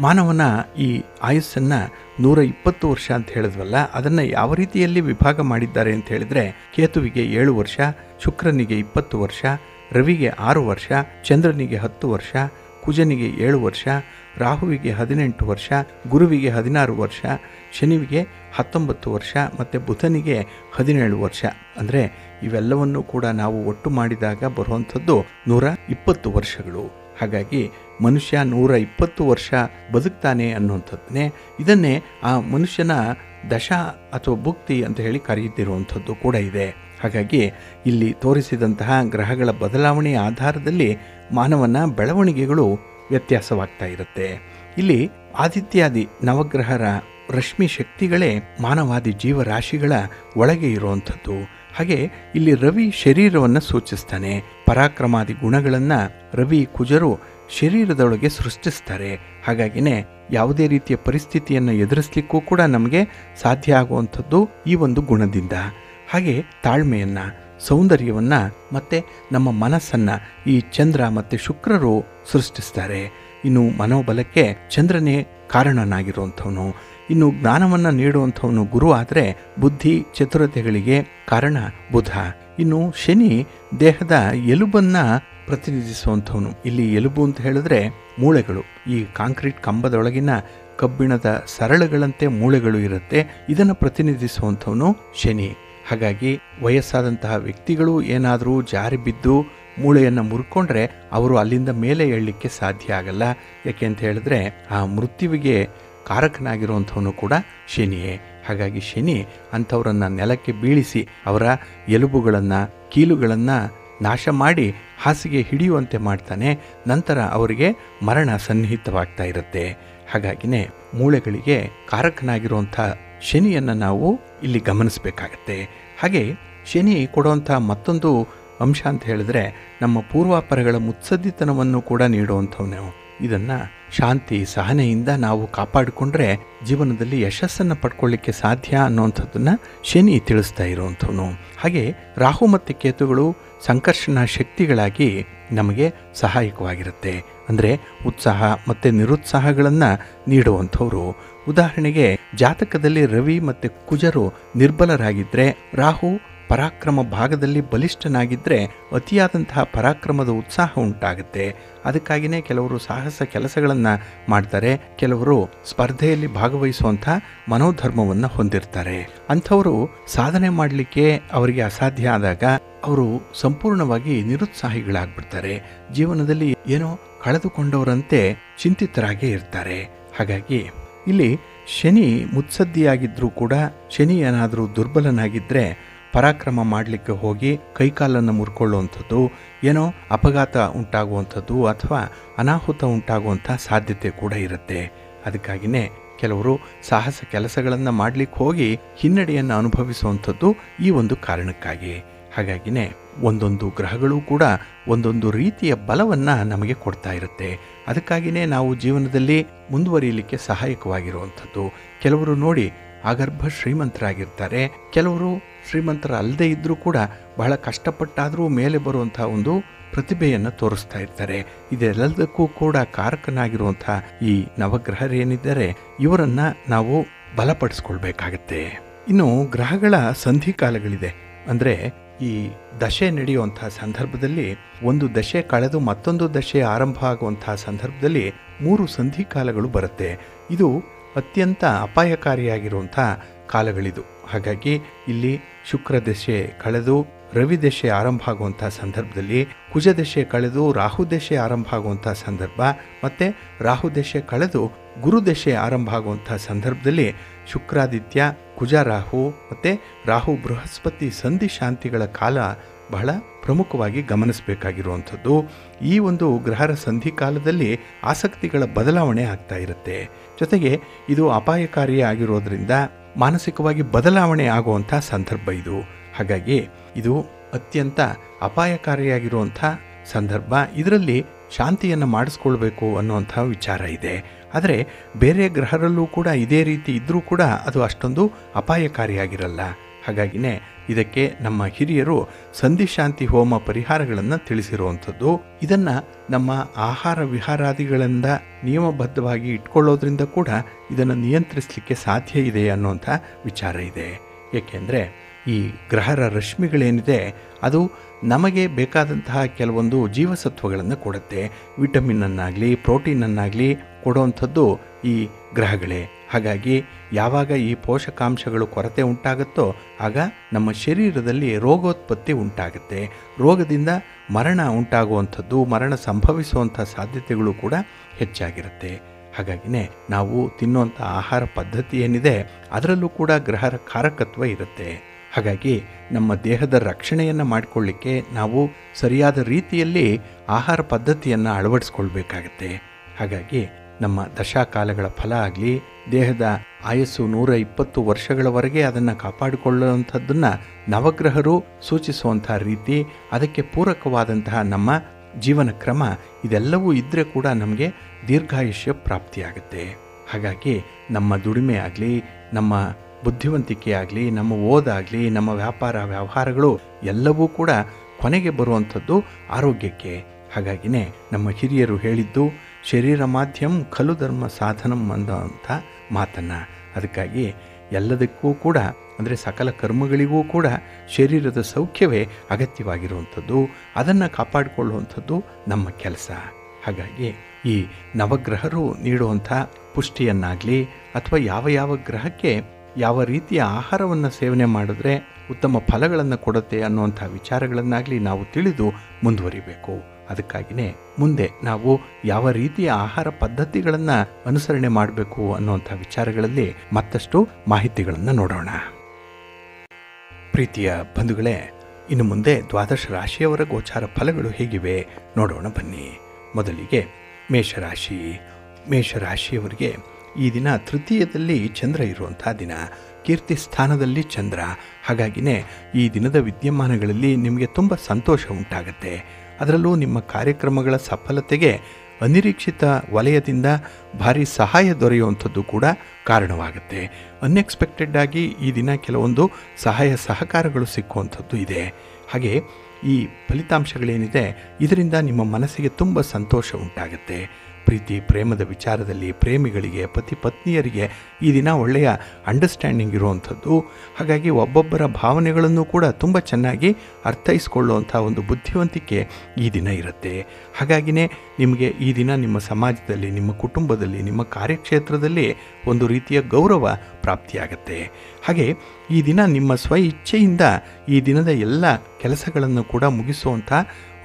ಮಾನವನ ಈ ಆಯುಸ್ಸನ್ನು 120 ವರ್ಷ ಅಂತ ಹೇಳಿದ್ವಲ್ಲ, ಅದನ್ನು ಯಾವ ರೀತಿಯಲ್ಲಿ ವಿಭಾಗ ಮಾಡಿದ್ದಾರೆ ಅಂತ ಹೇಳಿದ್ರೆ, ಕೇತುವಿಗೆ 7 ವರ್ಷ, ಶುಕ್ರನಿಗೆ 20 ವರ್ಷ, ರವಿಗೆ 6 ವರ್ಷ, ಚಂದ್ರನಿಗೆ 10 ವರ್ಷ, ಕುಜನಿಗೆ 7 ವರ್ಷ, ರಾಹುವಿಗೆ 18 ವರ್ಷ, ಗುರುವಿಗೆ 16 ವರ್ಷ, ಶನಿವಿಗೆ 19 ವರ್ಷ ಮತ್ತು ಬುಧನಿಗೆ 17 ವರ್ಷ. ಅಂದರೆ ಇವೆಲ್ಲವನ್ನು ಕೂಡ ನಾವು ಒಟ್ಟು ಮಾಡಿದಾಗ ಬರುವಂಥದ್ದು 120 ವರ್ಷಗಳು. ಹಾಗಾಗಿ ಮನುಷ್ಯ 120 ವರ್ಷ ಬದುಕ್ತಾನೆ ಅನ್ನುವಂಥದ್ದನ್ನೇ, ಇದನ್ನೇ ಆ ಮನುಷ್ಯನ ದಶ ಅಥವಾ ಭುಕ್ತಿ ಅಂತ ಹೇಳಿ ಕರೆಯುತ್ತಿರುವಂಥದ್ದು ಕೂಡ ಇದೆ. ಹಾಗಾಗಿ ಇಲ್ಲಿ ತೋರಿಸಿದಂತಹ ಗ್ರಹಗಳ ಬದಲಾವಣೆಯ ಆಧಾರದಲ್ಲಿ ಮಾನವನ ಬೆಳವಣಿಗೆಗಳು ವ್ಯತ್ಯಾಸವಾಗ್ತಾ ಇರುತ್ತೆ. ಇಲ್ಲಿ ಆದಿತ್ಯಾದಿ ನವಗ್ರಹರ ರಶ್ಮಿ ಶಕ್ತಿಗಳೇ ಮಾನವಾದಿ ಜೀವರಾಶಿಗಳ ಒಳಗೆ ಇರುವಂಥದ್ದು. ಹಾಗೆ ಇಲ್ಲಿ ರವಿ ಶರೀರವನ್ನು ಸೂಚಿಸ್ತಾನೆ. ಪರಾಕ್ರಮಾದಿ ಗುಣಗಳನ್ನು ರವಿ ಕುಜರು ಶರೀರದೊಳಗೆ ಸೃಷ್ಟಿಸ್ತಾರೆ. ಹಾಗಾಗಿನೇ ಯಾವುದೇ ರೀತಿಯ ಪರಿಸ್ಥಿತಿಯನ್ನು ಎದುರಿಸಲಿಕ್ಕೂ ಕೂಡ ನಮಗೆ ಸಾಧ್ಯ ಆಗುವಂಥದ್ದು ಈ ಒಂದು ಗುಣದಿಂದ. ಹಾಗೆ ತಾಳ್ಮೆಯನ್ನು, ಸೌಂದರ್ಯವನ್ನು ಮತ್ತು ನಮ್ಮ ಮನಸ್ಸನ್ನು ಈ ಚಂದ್ರ ಮತ್ತು ಶುಕ್ರರು ಸೃಷ್ಟಿಸ್ತಾರೆ. ಇನ್ನು ಮನೋಬಲಕ್ಕೆ ಚಂದ್ರನೇ ಕಾರಣನಾಗಿರುವಂಥವನು. ಇನ್ನು ಜ್ಞಾನವನ್ನು ನೀಡುವಂಥವನು ಗುರು ಆದರೆ ಬುದ್ಧಿ ಚತುರತೆಗಳಿಗೆ ಕಾರಣ ಬುಧ. ಇನ್ನು ಶನಿ ದೇಹದ ಎಲುಬನ್ನು ಪ್ರತಿನಿಧಿಸುವಂಥವನು. ಇಲ್ಲಿ ಎಲುಬು ಅಂತ ಹೇಳಿದ್ರೆ ಮೂಳೆಗಳು. ಈ ಕಾಂಕ್ರೀಟ್ ಕಂಬದೊಳಗಿನ ಕಬ್ಬಿಣದ ಸರಳುಗಳಂತೆ ಮೂಳೆಗಳು ಇರುತ್ತೆ. ಇದನ್ನು ಪ್ರತಿನಿಧಿಸುವಂಥವನು ಶನಿ. ಹಾಗಾಗಿ ವಯಸ್ಸಾದಂತಹ ವ್ಯಕ್ತಿಗಳು ಏನಾದರೂ ಜಾರಿ ಬಿದ್ದು ಮೂಳೆಯನ್ನು ಮುರ್ಕೊಂಡ್ರೆ ಅವರು ಅಲ್ಲಿಂದ ಮೇಲೆ ಏಳಲಿಕ್ಕೆ ಸಾಧ್ಯ ಆಗಲ್ಲ. ಯಾಕೆ ಅಂತ ಹೇಳಿದ್ರೆ ಆ ಮೃತ್ಯುವಿಗೆ ಕಾರಕನಾಗಿರುವಂಥವನು ಕೂಡ ಶನಿಯೇ. ಹಾಗಾಗಿ ಶನಿ ಅಂಥವರನ್ನು ನೆಲಕ್ಕೆ ಬೀಳಿಸಿ ಅವರ ಎಲುಬುಗಳನ್ನು ಕೀಲುಗಳನ್ನು ನಾಶ ಮಾಡಿ ಹಾಸಿಗೆ ಹಿಡಿಯುವಂತೆ ಮಾಡ್ತಾನೆ. ನಂತರ ಅವರಿಗೆ ಮರಣ ಸನ್ನಿಹಿತವಾಗ್ತಾ ಇರುತ್ತೆ. ಹಾಗಾಗಿನೇ ಮೂಳೆಗಳಿಗೆ ಕಾರಕನಾಗಿರುವಂಥ ಶನಿಯನ್ನು ನಾವು ಇಲ್ಲಿ ಗಮನಿಸಬೇಕಾಗತ್ತೆ. ಹಾಗೆ ಶನಿ ಕೊಡುವಂಥ ಮತ್ತೊಂದು ಅಂಶ ಅಂತ ಹೇಳಿದ್ರೆ ನಮ್ಮ ಪೂರ್ವಾಪರಗಳ ಮುತ್ಸದ್ದಿತನವನ್ನು ಕೂಡ ನೀಡುವಂಥವನು. ಇದನ್ನು ಶಾಂತಿ ಸಹನೆಯಿಂದ ನಾವು ಕಾಪಾಡಿಕೊಂಡ್ರೆ ಜೀವನದಲ್ಲಿ ಯಶಸ್ಸನ್ನು ಪಡ್ಕೊಳ್ಳಿಕ್ಕೆ ಸಾಧ್ಯ ಅನ್ನುವಂಥದ್ದನ್ನು ಶನಿ ತಿಳಿಸ್ತಾ ಇರುವಂಥವನು. ಹಾಗೆ ರಾಹು ಮತ್ತು ಕೇತುಗಳು ಸಂಕರ್ಷಣ ಶಕ್ತಿಗಳಾಗಿ ನಮಗೆ ಸಹಾಯಕವಾಗಿರುತ್ತೆ. ಅಂದರೆ ಉತ್ಸಾಹ ಮತ್ತು ನಿರುತ್ಸಾಹಗಳನ್ನು ನೀಡುವಂಥವ್ರು. ಉದಾಹರಣೆಗೆ ಜಾತಕದಲ್ಲಿ ರವಿ ಮತ್ತು ಕುಜರು ನಿರ್ಬಲರಾಗಿದ್ದರೆ, ರಾಹು ಪರಾಕ್ರಮ ಭಾಗದಲ್ಲಿ ಬಲಿಷ್ಠನಾಗಿದ್ದರೆ ಅತಿಯಾದಂತಹ ಪರಾಕ್ರಮದ ಉತ್ಸಾಹ ಉಂಟಾಗುತ್ತೆ. ಅದಕ್ಕಾಗಿಯೇ ಕೆಲವರು ಸಾಹಸ ಕೆಲಸಗಳನ್ನು ಮಾಡ್ತಾರೆ, ಕೆಲವರು ಸ್ಪರ್ಧೆಯಲ್ಲಿ ಭಾಗವಹಿಸುವಂಥ ಮನೋಧರ್ಮವನ್ನು ಹೊಂದಿರ್ತಾರೆ. ಅಂಥವರು ಸಾಧನೆ ಮಾಡಲಿಕ್ಕೆ ಅವರಿಗೆ ಅಸಾಧ್ಯ ಆದಾಗ ಅವರು ಸಂಪೂರ್ಣವಾಗಿ ನಿರುತ್ಸಾಹಿಗಳಾಗ್ಬಿಡ್ತಾರೆ. ಜೀವನದಲ್ಲಿ ಏನೋ ಕಳೆದುಕೊಂಡವರಂತೆ ಚಿಂತಿತರಾಗೇ ಇರ್ತಾರೆ. ಹಾಗಾಗಿ ಇಲ್ಲಿ ಶನಿ ಮುತ್ಸದ್ದಿಯಾಗಿದ್ದರೂ ಕೂಡ ಶನಿ ಏನಾದರೂ ದುರ್ಬಲನಾಗಿದ್ದರೆ ಪರಾಕ್ರಮ ಮಾಡಲಿಕ್ಕೆ ಹೋಗಿ ಕೈಕಾಲನ್ನು ಮುರ್ಕೊಳ್ಳುವಂಥದ್ದು, ಏನೋ ಅಪಘಾತ ಉಂಟಾಗುವಂಥದ್ದು ಅಥವಾ ಅನಾಹುತ ಉಂಟಾಗುವಂಥ ಸಾಧ್ಯತೆ ಕೂಡ ಇರುತ್ತೆ. ಅದಕ್ಕಾಗಿಯೇ ಕೆಲವರು ಸಾಹಸ ಕೆಲಸಗಳನ್ನು ಮಾಡಲಿಕ್ಕೆ ಹೋಗಿ ಹಿನ್ನಡೆಯನ್ನು ಅನುಭವಿಸುವಂಥದ್ದು ಈ ಒಂದು ಕಾರಣಕ್ಕಾಗಿ. ಹಾಗಾಗಿನೇ ಒಂದೊಂದು ಗ್ರಹಗಳು ಕೂಡ ಒಂದೊಂದು ರೀತಿಯ ಬಲವನ್ನು ನಮಗೆ ಕೊಡ್ತಾ ಇರುತ್ತೆ. ಅದಕ್ಕಾಗಿಯೇ ನಾವು ಜೀವನದಲ್ಲಿ ಮುಂದುವರಿಯಲಿಕ್ಕೆ ಸಹಾಯಕವಾಗಿರುವಂಥದ್ದು. ಕೆಲವರು ನೋಡಿ ಆಗರ್ಭ ಶ್ರೀಮಂತರಾಗಿರ್ತಾರೆ, ಕೆಲವರು ಶ್ರೀಮಂತರ ಅಲ್ಲದೆ ಇದ್ದರೂ ಕೂಡ ಬಹಳ ಕಷ್ಟಪಟ್ಟಾದರೂ ಮೇಲೆ ಬರುವಂಥ ಒಂದು ಪ್ರತಿಭೆಯನ್ನು ತೋರಿಸ್ತಾ ಇರ್ತಾರೆ. ಇದೆಲ್ಲದಕ್ಕೂ ಕೂಡ ಕಾರಕನಾಗಿರುವಂಥ ಈ ನವಗ್ರಹರೇನಿದ್ದಾರೆ ಇವರನ್ನು ನಾವು ಬಲಪಡಿಸ್ಕೊಳ್ಬೇಕಾಗತ್ತೆ. ಇನ್ನು ಗ್ರಹಗಳ ಸಂಧಿಕಾಲಗಳಿದೆ. ಅಂದರೆ ಈ ದಶೆ ನಡೆಯುವಂತಹ ಸಂದರ್ಭದಲ್ಲಿ ಒಂದು ದಶೆ ಕಳೆದು ಮತ್ತೊಂದು ದಶೆ ಆರಂಭ ಆಗುವಂತಹ ಸಂದರ್ಭದಲ್ಲಿ 3 ಸಂಧಿಕಾಲಗಳು ಬರುತ್ತೆ. ಇದು ಅತ್ಯಂತ ಅಪಾಯಕಾರಿಯಾಗಿರುವಂಥ ಕಾಲಗಳಿದು. ಹಾಗಾಗಿ ಇಲ್ಲಿ ಶುಕ್ರ ದಶೆ ಕಳೆದು ರವಿ ದಶೆ ಆರಂಭ ಆಗುವಂಥ ಸಂದರ್ಭದಲ್ಲಿ, ಕುಜ ದಶೆ ಕಳೆದು ರಾಹು ದಶೆ ಆರಂಭ ಆಗುವಂಥ ಸಂದರ್ಭ, ಮತ್ತು ರಾಹು ದಶೆ ಕಳೆದು ಗುರು ದಶೆ ಆರಂಭ ಆಗುವಂಥ ಸಂದರ್ಭದಲ್ಲಿ ಶುಕ್ರಾದಿತ್ಯ, ಕುಜ ರಾಹು ಮತ್ತು ರಾಹು ಬೃಹಸ್ಪತಿ ಸಂಧಿ ಶಾಂತಿಗಳ ಕಾಲ ಬಹಳ ಪ್ರಮುಖವಾಗಿ ಗಮನಿಸಬೇಕಾಗಿರುವಂಥದ್ದು. ಈ ಒಂದು ಗ್ರಹರ ಸಂಧಿ ಕಾಲದಲ್ಲಿ ಆಸಕ್ತಿಗಳ ಬದಲಾವಣೆ ಆಗ್ತಾ ಇರುತ್ತೆ. ಜೊತೆಗೆ ಇದು ಅಪಾಯಕಾರಿ ಆಗಿರೋದ್ರಿಂದ ಮಾನಸಿಕವಾಗಿ ಬದಲಾವಣೆ ಆಗುವಂಥ ಸಂದರ್ಭ ಇದು. ಹಾಗಾಗಿ ಇದು ಅತ್ಯಂತ ಅಪಾಯಕಾರಿಯಾಗಿರುವಂಥ ಸಂದರ್ಭ. ಇದರಲ್ಲಿ ಶಾಂತಿಯನ್ನು ಮಾಡಿಸ್ಕೊಳ್ಬೇಕು ಅನ್ನುವಂಥ ವಿಚಾರ ಇದೆ. ಆದರೆ ಬೇರೆ ಗ್ರಹರಲ್ಲೂ ಕೂಡ ಇದೇ ರೀತಿ ಇದ್ದರೂ ಕೂಡ ಅದು ಅಷ್ಟೊಂದು ಅಪಾಯಕಾರಿಯಾಗಿರಲ್ಲ. ಹಾಗಾಗಿನೇ ಇದಕ್ಕೆ ನಮ್ಮ ಹಿರಿಯರು ಸಂಧಿಶಾಂತಿ ಹೋಮ ಪರಿಹಾರಗಳನ್ನು ತಿಳಿಸಿರುವಂಥದ್ದು. ಇದನ್ನು ನಮ್ಮ ಆಹಾರ ವಿಹಾರಾದಿಗಳಿಂದ ನಿಯಮಬದ್ಧವಾಗಿ ಇಟ್ಕೊಳ್ಳೋದ್ರಿಂದ ಕೂಡ ಇದನ್ನು ನಿಯಂತ್ರಿಸಲಿಕ್ಕೆ ಸಾಧ್ಯ ಇದೆ ಅನ್ನುವಂಥ ವಿಚಾರ ಇದೆ. ಏಕೆಂದರೆ ಈ ಗ್ರಹರ ರಶ್ಮಿಗಳೇನಿದೆ ಅದು ನಮಗೆ ಬೇಕಾದಂತಹ ಕೆಲವೊಂದು ಜೀವಸತ್ವಗಳನ್ನು ಕೊಡುತ್ತೆ. ವಿಟಮಿನನ್ನಾಗಲಿ ಪ್ರೋಟೀನನ್ನಾಗಲಿ ಕೊಡುವಂಥದ್ದು ಈ ಗ್ರಹಗಳೇ. ಹಾಗಾಗಿ ಯಾವಾಗ ಈ ಪೋಷಕಾಂಶಗಳು ಕೊರತೆ ಉಂಟಾಗುತ್ತೋ ಆಗ ನಮ್ಮ ಶರೀರದಲ್ಲಿ ರೋಗೋತ್ಪತ್ತಿ ಉಂಟಾಗುತ್ತೆ. ರೋಗದಿಂದ ಮರಣ ಉಂಟಾಗುವಂಥದ್ದು, ಮರಣ ಸಂಭವಿಸುವಂಥ ಸಾಧ್ಯತೆಗಳು ಕೂಡ ಹೆಚ್ಚಾಗಿರುತ್ತೆ. ಹಾಗಾಗಿನೇ ನಾವು ತಿನ್ನುವಂಥ ಆಹಾರ ಪದ್ಧತಿ ಏನಿದೆ ಅದರಲ್ಲೂ ಕೂಡ ಗ್ರಹರ ಕಾರಕತ್ವ ಇರುತ್ತೆ. ಹಾಗಾಗಿ ನಮ್ಮ ದೇಹದ ರಕ್ಷಣೆಯನ್ನು ಮಾಡಿಕೊಳ್ಳಿಕ್ಕೆ ನಾವು ಸರಿಯಾದ ರೀತಿಯಲ್ಲಿ ಆಹಾರ ಪದ್ಧತಿಯನ್ನು ಅಳವಡಿಸ್ಕೊಳ್ಬೇಕಾಗತ್ತೆ. ಹಾಗಾಗಿ ನಮ್ಮ ದಶಾಕಾಲಗಳ ಫಲ ಆಗಲಿ, ದೇಹದ ಆಯಸ್ಸು 120 ವರ್ಷಗಳವರೆಗೆ ಅದನ್ನು ಕಾಪಾಡಿಕೊಳ್ಳುವಂಥದ್ದನ್ನು ನವಗ್ರಹರು ಸೂಚಿಸುವಂಥ ರೀತಿ, ಅದಕ್ಕೆ ಪೂರಕವಾದಂತಹ ನಮ್ಮ ಜೀವನ ಕ್ರಮ ಇದೆಲ್ಲವೂ ಇದ್ದರೆ ಕೂಡ ನಮಗೆ ದೀರ್ಘಾಯುಷ್ಯ ಪ್ರಾಪ್ತಿಯಾಗುತ್ತೆ. ಹಾಗಾಗಿ ನಮ್ಮ ದುಡಿಮೆ ಆಗಲಿ, ನಮ್ಮ ಬುದ್ಧಿವಂತಿಕೆ ಆಗಲಿ, ನಮ್ಮ ಓದಾಗಲಿ, ನಮ್ಮ ವ್ಯಾಪಾರ ವ್ಯವಹಾರಗಳು ಎಲ್ಲವೂ ಕೂಡ ಕೊನೆಗೆ ಬರುವಂಥದ್ದು ಆರೋಗ್ಯಕ್ಕೆ. ಹಾಗಾಗಿನೇ ನಮ್ಮ ಹಿರಿಯರು ಹೇಳಿದ್ದು ಶರೀರ ಮಾಧ್ಯಮ ಖಲು ಧರ್ಮ ಸಾಧನಂ ಅನ್ನೋಂಥ ಮಾತನ್ನು. ಅದಕ್ಕಾಗಿ ಎಲ್ಲದಕ್ಕೂ ಕೂಡ ಅಂದರೆ ಸಕಲ ಕರ್ಮಗಳಿಗೂ ಕೂಡ ಶರೀರದ ಸೌಖ್ಯವೇ ಅಗತ್ಯವಾಗಿರುವಂಥದ್ದು. ಅದನ್ನು ಕಾಪಾಡಿಕೊಳ್ಳುವಂಥದ್ದು ನಮ್ಮ ಕೆಲಸ. ಹಾಗಾಗಿ ಈ ನವಗ್ರಹರು ನೀಡುವಂಥ ಪುಷ್ಟಿಯನ್ನಾಗಲಿ ಅಥವಾ ಯಾವ ಯಾವ ಗ್ರಹಕ್ಕೆ ಯಾವ ರೀತಿಯ ಆಹಾರವನ್ನು ಸೇವನೆ ಮಾಡಿದ್ರೆ ಉತ್ತಮ ಫಲಗಳನ್ನು ಕೊಡುತ್ತೆ ಅನ್ನುವಂಥ ವಿಚಾರಗಳನ್ನಾಗಲಿ ನಾವು ತಿಳಿದು ಮುಂದುವರಿಬೇಕು. ಅದಕ್ಕಾಗಿಯೇ ಮುಂದೆ ನಾವು ಯಾವ ರೀತಿಯ ಆಹಾರ ಪದ್ಧತಿಗಳನ್ನು ಅನುಸರಣೆ ಮಾಡಬೇಕು ಅನ್ನುವಂಥ ವಿಚಾರಗಳಲ್ಲಿ ಮತ್ತಷ್ಟು ಮಾಹಿತಿಗಳನ್ನು ನೋಡೋಣ. ಪ್ರೀತಿಯ ಬಂಧುಗಳೇ, ಇನ್ನು ಮುಂದೆ ದ್ವಾದಶ ರಾಶಿಯವರ ಗೋಚಾರ ಫಲಗಳು ಹೇಗಿವೆ ನೋಡೋಣ ಬನ್ನಿ. ಮೊದಲಿಗೆ ಮೇಷರಾಶಿ. ಮೇಷರಾಶಿಯವರಿಗೆ ಈ ದಿನ ತೃತೀಯದಲ್ಲಿ ಚಂದ್ರ ಇರುವಂಥ ದಿನ, ಕೀರ್ತಿ ಸ್ಥಾನದಲ್ಲಿ ಚಂದ್ರ. ಹಾಗಾಗಿನೇ ಈ ದಿನದ ವಿದ್ಯಮಾನಗಳಲ್ಲಿ ನಿಮಗೆ ತುಂಬ ಸಂತೋಷ ಉಂಟಾಗುತ್ತೆ. ಅದರಲ್ಲೂ ನಿಮ್ಮ ಕಾರ್ಯಕ್ರಮಗಳ ಸಫಲತೆಗೆ ಅನಿರೀಕ್ಷಿತ ವಲಯದಿಂದ ಭಾರಿ ಸಹಾಯ ದೊರೆಯುವಂಥದ್ದು ಕೂಡ ಕಾರಣವಾಗುತ್ತೆ. ಅನ್ಎಕ್ಸ್ಪೆಕ್ಟೆಡ್ ಆಗಿ ಈ ದಿನ ಕೆಲವೊಂದು ಸಹಾಯ ಸಹಕಾರಗಳು ಸಿಕ್ಕುವಂಥದ್ದು ಇದೆ. ಹಾಗೆ ಈ ಫಲಿತಾಂಶಗಳೇನಿದೆ ಇದರಿಂದ ನಿಮ್ಮ ಮನಸ್ಸಿಗೆ ತುಂಬ ಸಂತೋಷ ಉಂಟಾಗುತ್ತೆ. ಪ್ರೀತಿ ಪ್ರೇಮದ ವಿಚಾರದಲ್ಲಿ ಪ್ರೇಮಿಗಳಿಗೆ, ಪತಿ ಪತ್ನಿಯರಿಗೆ ಈ ದಿನ ಒಳ್ಳೆಯ ಅಂಡರ್ಸ್ಟ್ಯಾಂಡಿಂಗ್ ಇರುವಂಥದ್ದು. ಹಾಗಾಗಿ ಒಬ್ಬೊಬ್ಬರ ಭಾವನೆಗಳನ್ನು ಕೂಡ ತುಂಬ ಚೆನ್ನಾಗಿ ಅರ್ಥೈಸ್ಕೊಳ್ಳುವಂಥ ಒಂದು ಬುದ್ಧಿವಂತಿಕೆ ಈ ದಿನ ಇರುತ್ತೆ. ಹಾಗಾಗಿನೇ ನಿಮಗೆ ಈ ದಿನ ನಿಮ್ಮ ಸಮಾಜದಲ್ಲಿ, ನಿಮ್ಮ ಕುಟುಂಬದಲ್ಲಿ, ನಿಮ್ಮ ಕಾರ್ಯಕ್ಷೇತ್ರದಲ್ಲಿ ಒಂದು ರೀತಿಯ ಗೌರವ ಪ್ರಾಪ್ತಿಯಾಗತ್ತೆ. ಹಾಗೆ ಈ ದಿನ ನಿಮ್ಮ ಸ್ವ ಇಚ್ಛೆಯಿಂದ ಈ ದಿನದ ಎಲ್ಲ ಕೆಲಸಗಳನ್ನು ಕೂಡ ಮುಗಿಸುವಂಥ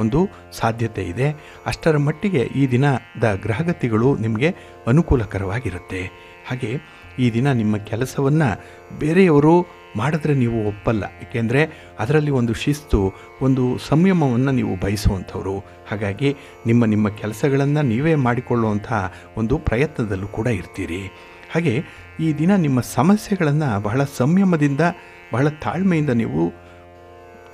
ಒಂದು ಸಾಧ್ಯತೆ ಇದೆ. ಅಷ್ಟರ ಮಟ್ಟಿಗೆ ಈ ದಿನದ ಗ್ರಹಗತಿಗಳು ನಿಮಗೆ ಅನುಕೂಲಕರವಾಗಿರುತ್ತೆ. ಹಾಗೆ ಈ ದಿನ ನಿಮ್ಮ ಕೆಲಸವನ್ನು ಬೇರೆಯವರು ಮಾಡಿದ್ರೆ ನೀವು ಒಪ್ಪಲ್ಲ. ಏಕೆಂದರೆ ಅದರಲ್ಲಿ ಒಂದು ಶಿಸ್ತು, ಒಂದು ಸಂಯಮವನ್ನು ನೀವು ಬಯಸುವಂಥವ್ರು. ಹಾಗಾಗಿ ನಿಮ್ಮ ಕೆಲಸಗಳನ್ನು ನೀವೇ ಮಾಡಿಕೊಳ್ಳುವಂಥ ಒಂದು ಪ್ರಯತ್ನದಲ್ಲೂ ಕೂಡ ಇರ್ತೀರಿ. ಹಾಗೆ ಈ ದಿನ ನಿಮ್ಮ ಸಮಸ್ಯೆಗಳನ್ನು ಬಹಳ ಸಂಯಮದಿಂದ, ಬಹಳ ತಾಳ್ಮೆಯಿಂದ ನೀವು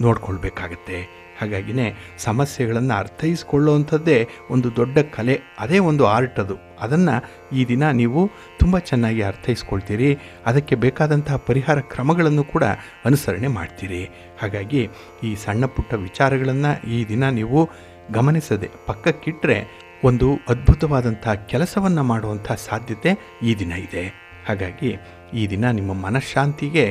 ನೋಡ್ಕೊಳ್ಬೇಕಾಗತ್ತೆ. ಹಾಗಾಗಿನೇ ಸಮಸ್ಯೆಗಳನ್ನು ಅರ್ಥೈಸ್ಕೊಳ್ಳುವಂಥದ್ದೇ ಒಂದು ದೊಡ್ಡ ಕಲೆ, ಅದೇ ಒಂದು ಆರ್ಟ್ ಅದು. ಅದನ್ನು ಈ ದಿನ ನೀವು ತುಂಬ ಚೆನ್ನಾಗಿ ಅರ್ಥೈಸ್ಕೊಳ್ತೀರಿ. ಅದಕ್ಕೆ ಬೇಕಾದಂತಹ ಪರಿಹಾರ ಕ್ರಮಗಳನ್ನು ಕೂಡ ಅನುಸರಣೆ ಮಾಡ್ತೀರಿ. ಹಾಗಾಗಿ ಈ ಸಣ್ಣ ಪುಟ್ಟ ವಿಚಾರಗಳನ್ನು ಈ ದಿನ ನೀವು ಗಮನಿಸದೆ ಪಕ್ಕಕ್ಕಿಟ್ಟರೆ ಒಂದು ಅದ್ಭುತವಾದಂಥ ಕೆಲಸವನ್ನು ಮಾಡುವಂಥ ಸಾಧ್ಯತೆ ಈ ದಿನ ಇದೆ. ಹಾಗಾಗಿ ಈ ದಿನ ನಿಮ್ಮ ಮನಃಶಾಂತಿಗೆ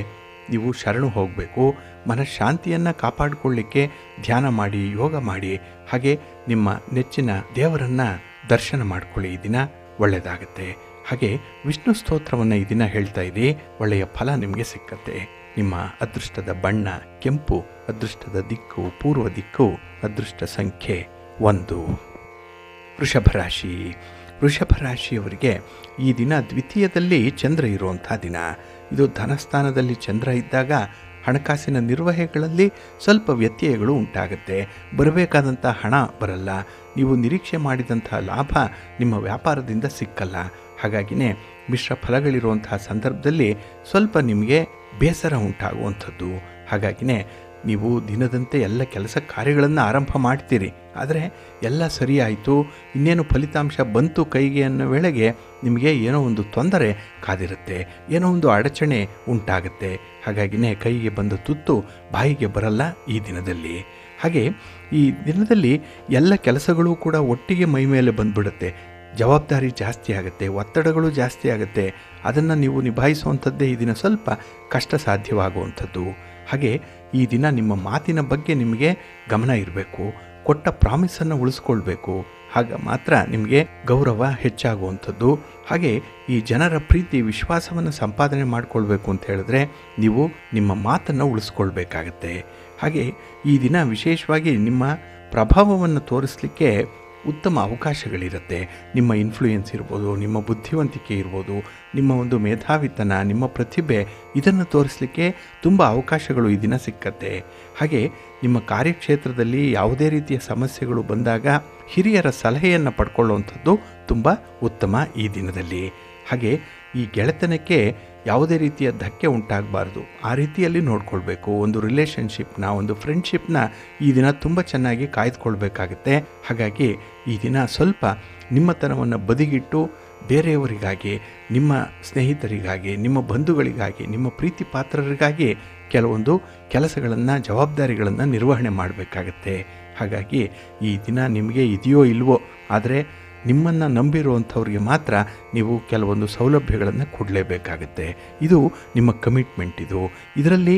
ನೀವು ಶರಣು ಹೋಗಬೇಕು. ಮನಃಶಾಂತಿಯನ್ನು ಕಾಪಾಡಿಕೊಳ್ಳಿಕ್ಕೆ ಧ್ಯಾನ ಮಾಡಿ, ಯೋಗ ಮಾಡಿ, ಹಾಗೆ ನಿಮ್ಮ ನೆಚ್ಚಿನ ದೇವರನ್ನು ದರ್ಶನ ಮಾಡಿಕೊಳ್ಳಿ. ಈ ದಿನ ಒಳ್ಳೆಯದಾಗುತ್ತೆ. ಹಾಗೆ ವಿಷ್ಣು ಸ್ತೋತ್ರವನ್ನು ಈ ದಿನ ಹೇಳ್ತಾ ಇರಿ, ಒಳ್ಳೆಯ ಫಲ ನಿಮಗೆ ಸಿಕ್ಕತ್ತೆ. ನಿಮ್ಮ ಅದೃಷ್ಟದ ಬಣ್ಣ ಕೆಂಪು, ಅದೃಷ್ಟದ ದಿಕ್ಕು ಪೂರ್ವ ದಿಕ್ಕು, ಅದೃಷ್ಟ ಸಂಖ್ಯೆ 1. ವೃಷಭ ರಾಶಿ. ವೃಷಭ ರಾಶಿಯವರಿಗೆ ಈ ದಿನ ದ್ವಿತೀಯದಲ್ಲಿ ಚಂದ್ರ ಇರುವಂಥ ದಿನ. ಇದು ಧನಸ್ಥಾನದಲ್ಲಿ ಚಂದ್ರ ಇದ್ದಾಗ ಹಣಕಾಸಿನ ನಿರ್ವಹಣೆಗಳಲ್ಲಿ ಸ್ವಲ್ಪ ವ್ಯತ್ಯಯಗಳು ಉಂಟಾಗುತ್ತೆ. ಬರಬೇಕಾದಂಥ ಹಣ ಬರಲ್ಲ. ನೀವು ನಿರೀಕ್ಷೆ ಮಾಡಿದಂಥ ಲಾಭ ನಿಮ್ಮ ವ್ಯಾಪಾರದಿಂದ ಸಿಕ್ಕಲ್ಲ. ಹಾಗಾಗಿನೇ ಮಿಶ್ರ ಫಲಗಳಿರುವಂತಹ ಸಂದರ್ಭದಲ್ಲಿ ಸ್ವಲ್ಪ ನಿಮಗೆ ಬೇಸರ ಉಂಟಾಗುವಂಥದ್ದು. ಹಾಗಾಗಿನೇ ನೀವು ದಿನದಂತೆ ಎಲ್ಲ ಕೆಲಸ ಕಾರ್ಯಗಳನ್ನು ಆರಂಭ ಮಾಡ್ತೀರಿ, ಆದರೆ ಎಲ್ಲ ಸರಿಯಾಯಿತು, ಇನ್ನೇನು ಫಲಿತಾಂಶ ಬಂತು ಕೈಗೆ ಅನ್ನೋ ವೇಳೆಗೆ ನಿಮಗೆ ಏನೋ ಒಂದು ತೊಂದರೆ ಕಾದಿರುತ್ತೆ, ಏನೋ ಒಂದು ಅಡಚಣೆ ಉಂಟಾಗುತ್ತೆ. ಹಾಗಾಗಿನೇ ಕೈಗೆ ಬಂದ ತುತ್ತು ಬಾಯಿಗೆ ಬರಲ್ಲ ಈ ದಿನದಲ್ಲಿ. ಹಾಗೆ ಈ ದಿನದಲ್ಲಿ ಎಲ್ಲ ಕೆಲಸಗಳು ಕೂಡ ಒಟ್ಟಿಗೆ ಮೈ ಮೇಲೆ ಬಂದುಬಿಡುತ್ತೆ. ಜವಾಬ್ದಾರಿ ಜಾಸ್ತಿ ಆಗುತ್ತೆ, ಒತ್ತಡಗಳು ಜಾಸ್ತಿ ಆಗುತ್ತೆ. ಅದನ್ನು ನೀವು ನಿಭಾಯಿಸುವಂಥದ್ದೇ ಈ ದಿನ ಸ್ವಲ್ಪ ಕಷ್ಟ ಸಾಧ್ಯವಾಗುವಂಥದ್ದು. ಹಾಗೆ ಈ ದಿನ ನಿಮ್ಮ ಮಾತಿನ ಬಗ್ಗೆ ನಿಮಗೆ ಗಮನ ಇರಬೇಕು, ಕೊಟ್ಟ ಪ್ರಾಮಿಸನ್ನು ಉಳಿಸ್ಕೊಳ್ಬೇಕು. ಆಗ ಮಾತ್ರ ನಿಮಗೆ ಗೌರವ ಹೆಚ್ಚಾಗುವಂಥದ್ದು. ಹಾಗೆ ಈ ಜನರ ಪ್ರೀತಿ ವಿಶ್ವಾಸವನ್ನು ಸಂಪಾದನೆ ಮಾಡಿಕೊಳ್ಬೇಕು ಅಂತ ಹೇಳಿದ್ರೆ ನೀವು ನಿಮ್ಮ ಮಾತನ್ನು ಉಳಿಸ್ಕೊಳ್ಬೇಕಾಗತ್ತೆ. ಹಾಗೆ ಈ ದಿನ ವಿಶೇಷವಾಗಿ ನಿಮ್ಮ ಪ್ರಭಾವವನ್ನು ತೋರಿಸಲಿಕ್ಕೆ ಉತ್ತಮ ಅವಕಾಶಗಳಿರುತ್ತೆ. ನಿಮ್ಮ ಇನ್ಫ್ಲೂಯೆನ್ಸ್ ಇರ್ಬೋದು, ನಿಮ್ಮ ಬುದ್ಧಿವಂತಿಕೆ ಇರ್ಬೋದು, ನಿಮ್ಮ ಒಂದು ಮೇಧಾವಿತನ, ನಿಮ್ಮ ಪ್ರತಿಭೆ, ಇದನ್ನು ತೋರಿಸಲಿಕ್ಕೆ ತುಂಬ ಅವಕಾಶಗಳು ಈ ದಿನ ಸಿಕ್ಕತ್ತೆ. ಹಾಗೆ ನಿಮ್ಮ ಕಾರ್ಯಕ್ಷೇತ್ರದಲ್ಲಿ ಯಾವುದೇ ರೀತಿಯ ಸಮಸ್ಯೆಗಳು ಬಂದಾಗ ಹಿರಿಯರ ಸಲಹೆಯನ್ನು ಪಡ್ಕೊಳ್ಳುವಂಥದ್ದು ತುಂಬ ಉತ್ತಮ ಈ ದಿನದಲ್ಲಿ. ಹಾಗೆ ಈ ಗೆಳೆತನಕ್ಕೆ ಯಾವುದೇ ರೀತಿಯ ಧಕ್ಕೆ ಉಂಟಾಗಬಾರ್ದು, ಆ ರೀತಿಯಲ್ಲಿ ನೋಡ್ಕೊಳ್ಬೇಕು. ಒಂದು ರಿಲೇಷನ್ಶಿಪ್ನ, ಒಂದು ಫ್ರೆಂಡ್ಶಿಪ್ನ ಈ ದಿನ ತುಂಬ ಚೆನ್ನಾಗಿ ಕಾಯ್ದುಕೊಳ್ಬೇಕಾಗತ್ತೆ. ಹಾಗಾಗಿ ಈ ದಿನ ಸ್ವಲ್ಪ ನಿಮ್ಮತನವನ್ನು ಬದಿಗಿಟ್ಟು ಬೇರೆಯವರಿಗಾಗಿ, ನಿಮ್ಮ ಸ್ನೇಹಿತರಿಗಾಗಿ, ನಿಮ್ಮ ಬಂಧುಗಳಿಗಾಗಿ, ನಿಮ್ಮ ಪ್ರೀತಿ ಪಾತ್ರರಿಗಾಗಿ ಕೆಲವೊಂದು ಕೆಲಸಗಳನ್ನು, ಜವಾಬ್ದಾರಿಗಳನ್ನು ನಿರ್ವಹಣೆ ಮಾಡಬೇಕಾಗತ್ತೆ. ಹಾಗಾಗಿ ಈ ದಿನ ನಿಮಗೆ ಇದೆಯೋ ಇಲ್ವೋ, ಆದರೆ ನಿಮ್ಮನ್ನು ನಂಬಿರುವಂಥವ್ರಿಗೆ ಮಾತ್ರ ನೀವು ಕೆಲವೊಂದು ಸೌಲಭ್ಯಗಳನ್ನು ಕೊಡಲೇಬೇಕಾಗತ್ತೆ. ಇದು ನಿಮ್ಮ ಕಮಿಟ್ಮೆಂಟ್. ಇದರಲ್ಲಿ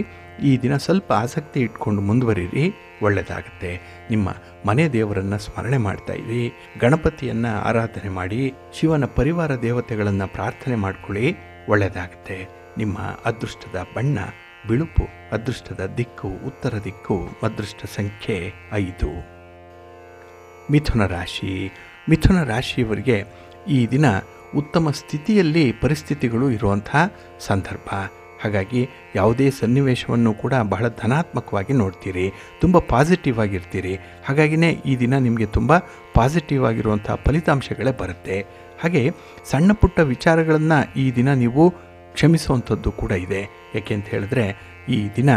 ಈ ದಿನ ಸ್ವಲ್ಪ ಆಸಕ್ತಿ ಇಟ್ಕೊಂಡು ಮುಂದುವರಿರಿ, ಒಳ್ಳೆಯದಾಗುತ್ತೆ. ನಿಮ್ಮ ಮನೆ ದೇವರನ್ನು ಸ್ಮರಣೆ ಮಾಡ್ತಾ ಇರಿ, ಗಣಪತಿಯನ್ನು ಆರಾಧನೆ ಮಾಡಿ, ಶಿವನ ಪರಿವಾರ ದೇವತೆಗಳನ್ನು ಪ್ರಾರ್ಥನೆ ಮಾಡ್ಕೊಳ್ಳಿ, ಒಳ್ಳೆಯದಾಗುತ್ತೆ. ನಿಮ್ಮ ಅದೃಷ್ಟದ ಬಣ್ಣ ಬಿಳುಪು, ಅದೃಷ್ಟದ ದಿಕ್ಕು ಉತ್ತರ ದಿಕ್ಕು, ಅದೃಷ್ಟ ಸಂಖ್ಯೆ 5. ಮಿಥುನ ರಾಶಿ. ಮಿಥುನ ರಾಶಿಯವರಿಗೆ ಈ ದಿನ ಉತ್ತಮ ಸ್ಥಿತಿಯಲ್ಲಿ ಪರಿಸ್ಥಿತಿಗಳು ಇರುವಂತಹ ಸಂದರ್ಭ. ಹಾಗಾಗಿ ಯಾವುದೇ ಸನ್ನಿವೇಶವನ್ನು ಕೂಡ ಬಹಳ ಧನಾತ್ಮಕವಾಗಿ ನೋಡ್ತೀರಿ, ತುಂಬ ಪಾಸಿಟಿವ್ ಆಗಿರ್ತೀರಿ. ಹಾಗಾಗಿನೇ ಈ ದಿನ ನಿಮಗೆ ತುಂಬ ಪಾಸಿಟಿವ್ ಆಗಿರುವಂಥ ಫಲಿತಾಂಶಗಳೇ ಬರುತ್ತೆ. ಹಾಗೆ ಸಣ್ಣ ಪುಟ್ಟ ವಿಚಾರಗಳನ್ನು ಈ ದಿನ ನೀವು ಕ್ಷಮಿಸುವಂಥದ್ದು ಕೂಡ ಇದೆ. ಯಾಕೆ ಅಂತ ಹೇಳಿದ್ರೆ ಈ ದಿನ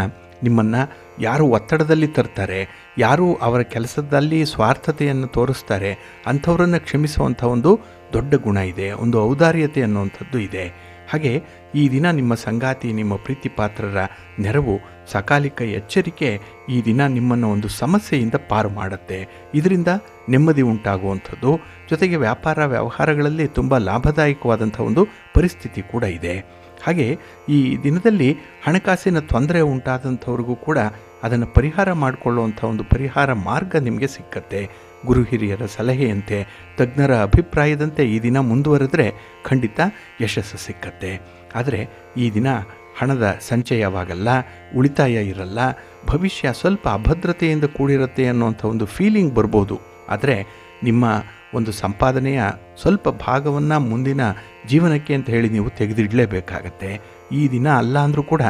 ನಿಮ್ಮನ್ನು ಯಾರು ಒತ್ತಡದಲ್ಲಿ ತರ್ತಾರೆ, ಯಾರು ಅವರ ಕೆಲಸದಲ್ಲಿ ಸ್ವಾರ್ಥತೆಯನ್ನು ತೋರಿಸ್ತಾರೆ, ಅಂಥವರನ್ನು ಕ್ಷಮಿಸುವಂಥ ಒಂದು ದೊಡ್ಡ ಗುಣ ಇದೆ, ಒಂದು ಔದಾರ್ಯತೆ ಅನ್ನುವಂಥದ್ದು ಇದೆ. ಹಾಗೆ ಈ ದಿನ ನಿಮ್ಮ ಸಂಗಾತಿ, ನಿಮ್ಮ ಪ್ರೀತಿ ಪಾತ್ರರ ನೆರವು, ಸಕಾಲಿಕ ಎಚ್ಚರಿಕೆ ಈ ದಿನ ನಿಮ್ಮನ್ನು ಒಂದು ಸಮಸ್ಯೆಯಿಂದ ಪಾರು ಮಾಡುತ್ತೆ. ಇದರಿಂದ ನೆಮ್ಮದಿ ಉಂಟಾಗುವಂಥದ್ದು, ಜೊತೆಗೆ ವ್ಯಾಪಾರ ವ್ಯವಹಾರಗಳಲ್ಲಿ ತುಂಬ ಲಾಭದಾಯಕವಾದಂಥ ಒಂದು ಪರಿಸ್ಥಿತಿ ಕೂಡ ಇದೆ. ಹಾಗೆ ಈ ದಿನದಲ್ಲಿ ಹಣಕಾಸಿನ ತೊಂದರೆ ಉಂಟಾದಂಥವ್ರಿಗೂ ಕೂಡ ಅದನ್ನು ಪರಿಹಾರ ಮಾಡಿಕೊಳ್ಳುವಂಥ ಒಂದು ಪರಿಹಾರ ಮಾರ್ಗ ನಿಮಗೆ ಸಿಕ್ಕತ್ತೆ. ಗುರು ಹಿರಿಯರ ಸಲಹೆಯಂತೆ, ತಜ್ಞರ ಅಭಿಪ್ರಾಯದಂತೆ ಈ ದಿನ ಮುಂದುವರೆದ್ರೆ ಖಂಡಿತ ಯಶಸ್ಸು ಸಿಕ್ಕತ್ತೆ. ಆದರೆ ಈ ದಿನ ಹಣದ ಸಂಚಯವಾಗಲ್ಲ, ಉಳಿತಾಯ ಇರಲ್ಲ, ಭವಿಷ್ಯ ಸ್ವಲ್ಪ ಅಭದ್ರತೆಯಿಂದ ಕೂಡಿರುತ್ತೆ ಅನ್ನುವಂಥ ಒಂದು ಫೀಲಿಂಗ್ ಬರ್ಬೋದು. ಆದರೆ ನಿಮ್ಮ ಒಂದು ಸಂಪಾದನೆಯ ಸ್ವಲ್ಪ ಭಾಗವನ್ನು ಮುಂದಿನ ಜೀವನಕ್ಕೆ ಅಂತ ಹೇಳಿ ನೀವು ತೆಗೆದಿಡಲೇಬೇಕಾಗತ್ತೆ. ಈ ದಿನ ಅಲ್ಲ ಅಂದರೂ ಕೂಡ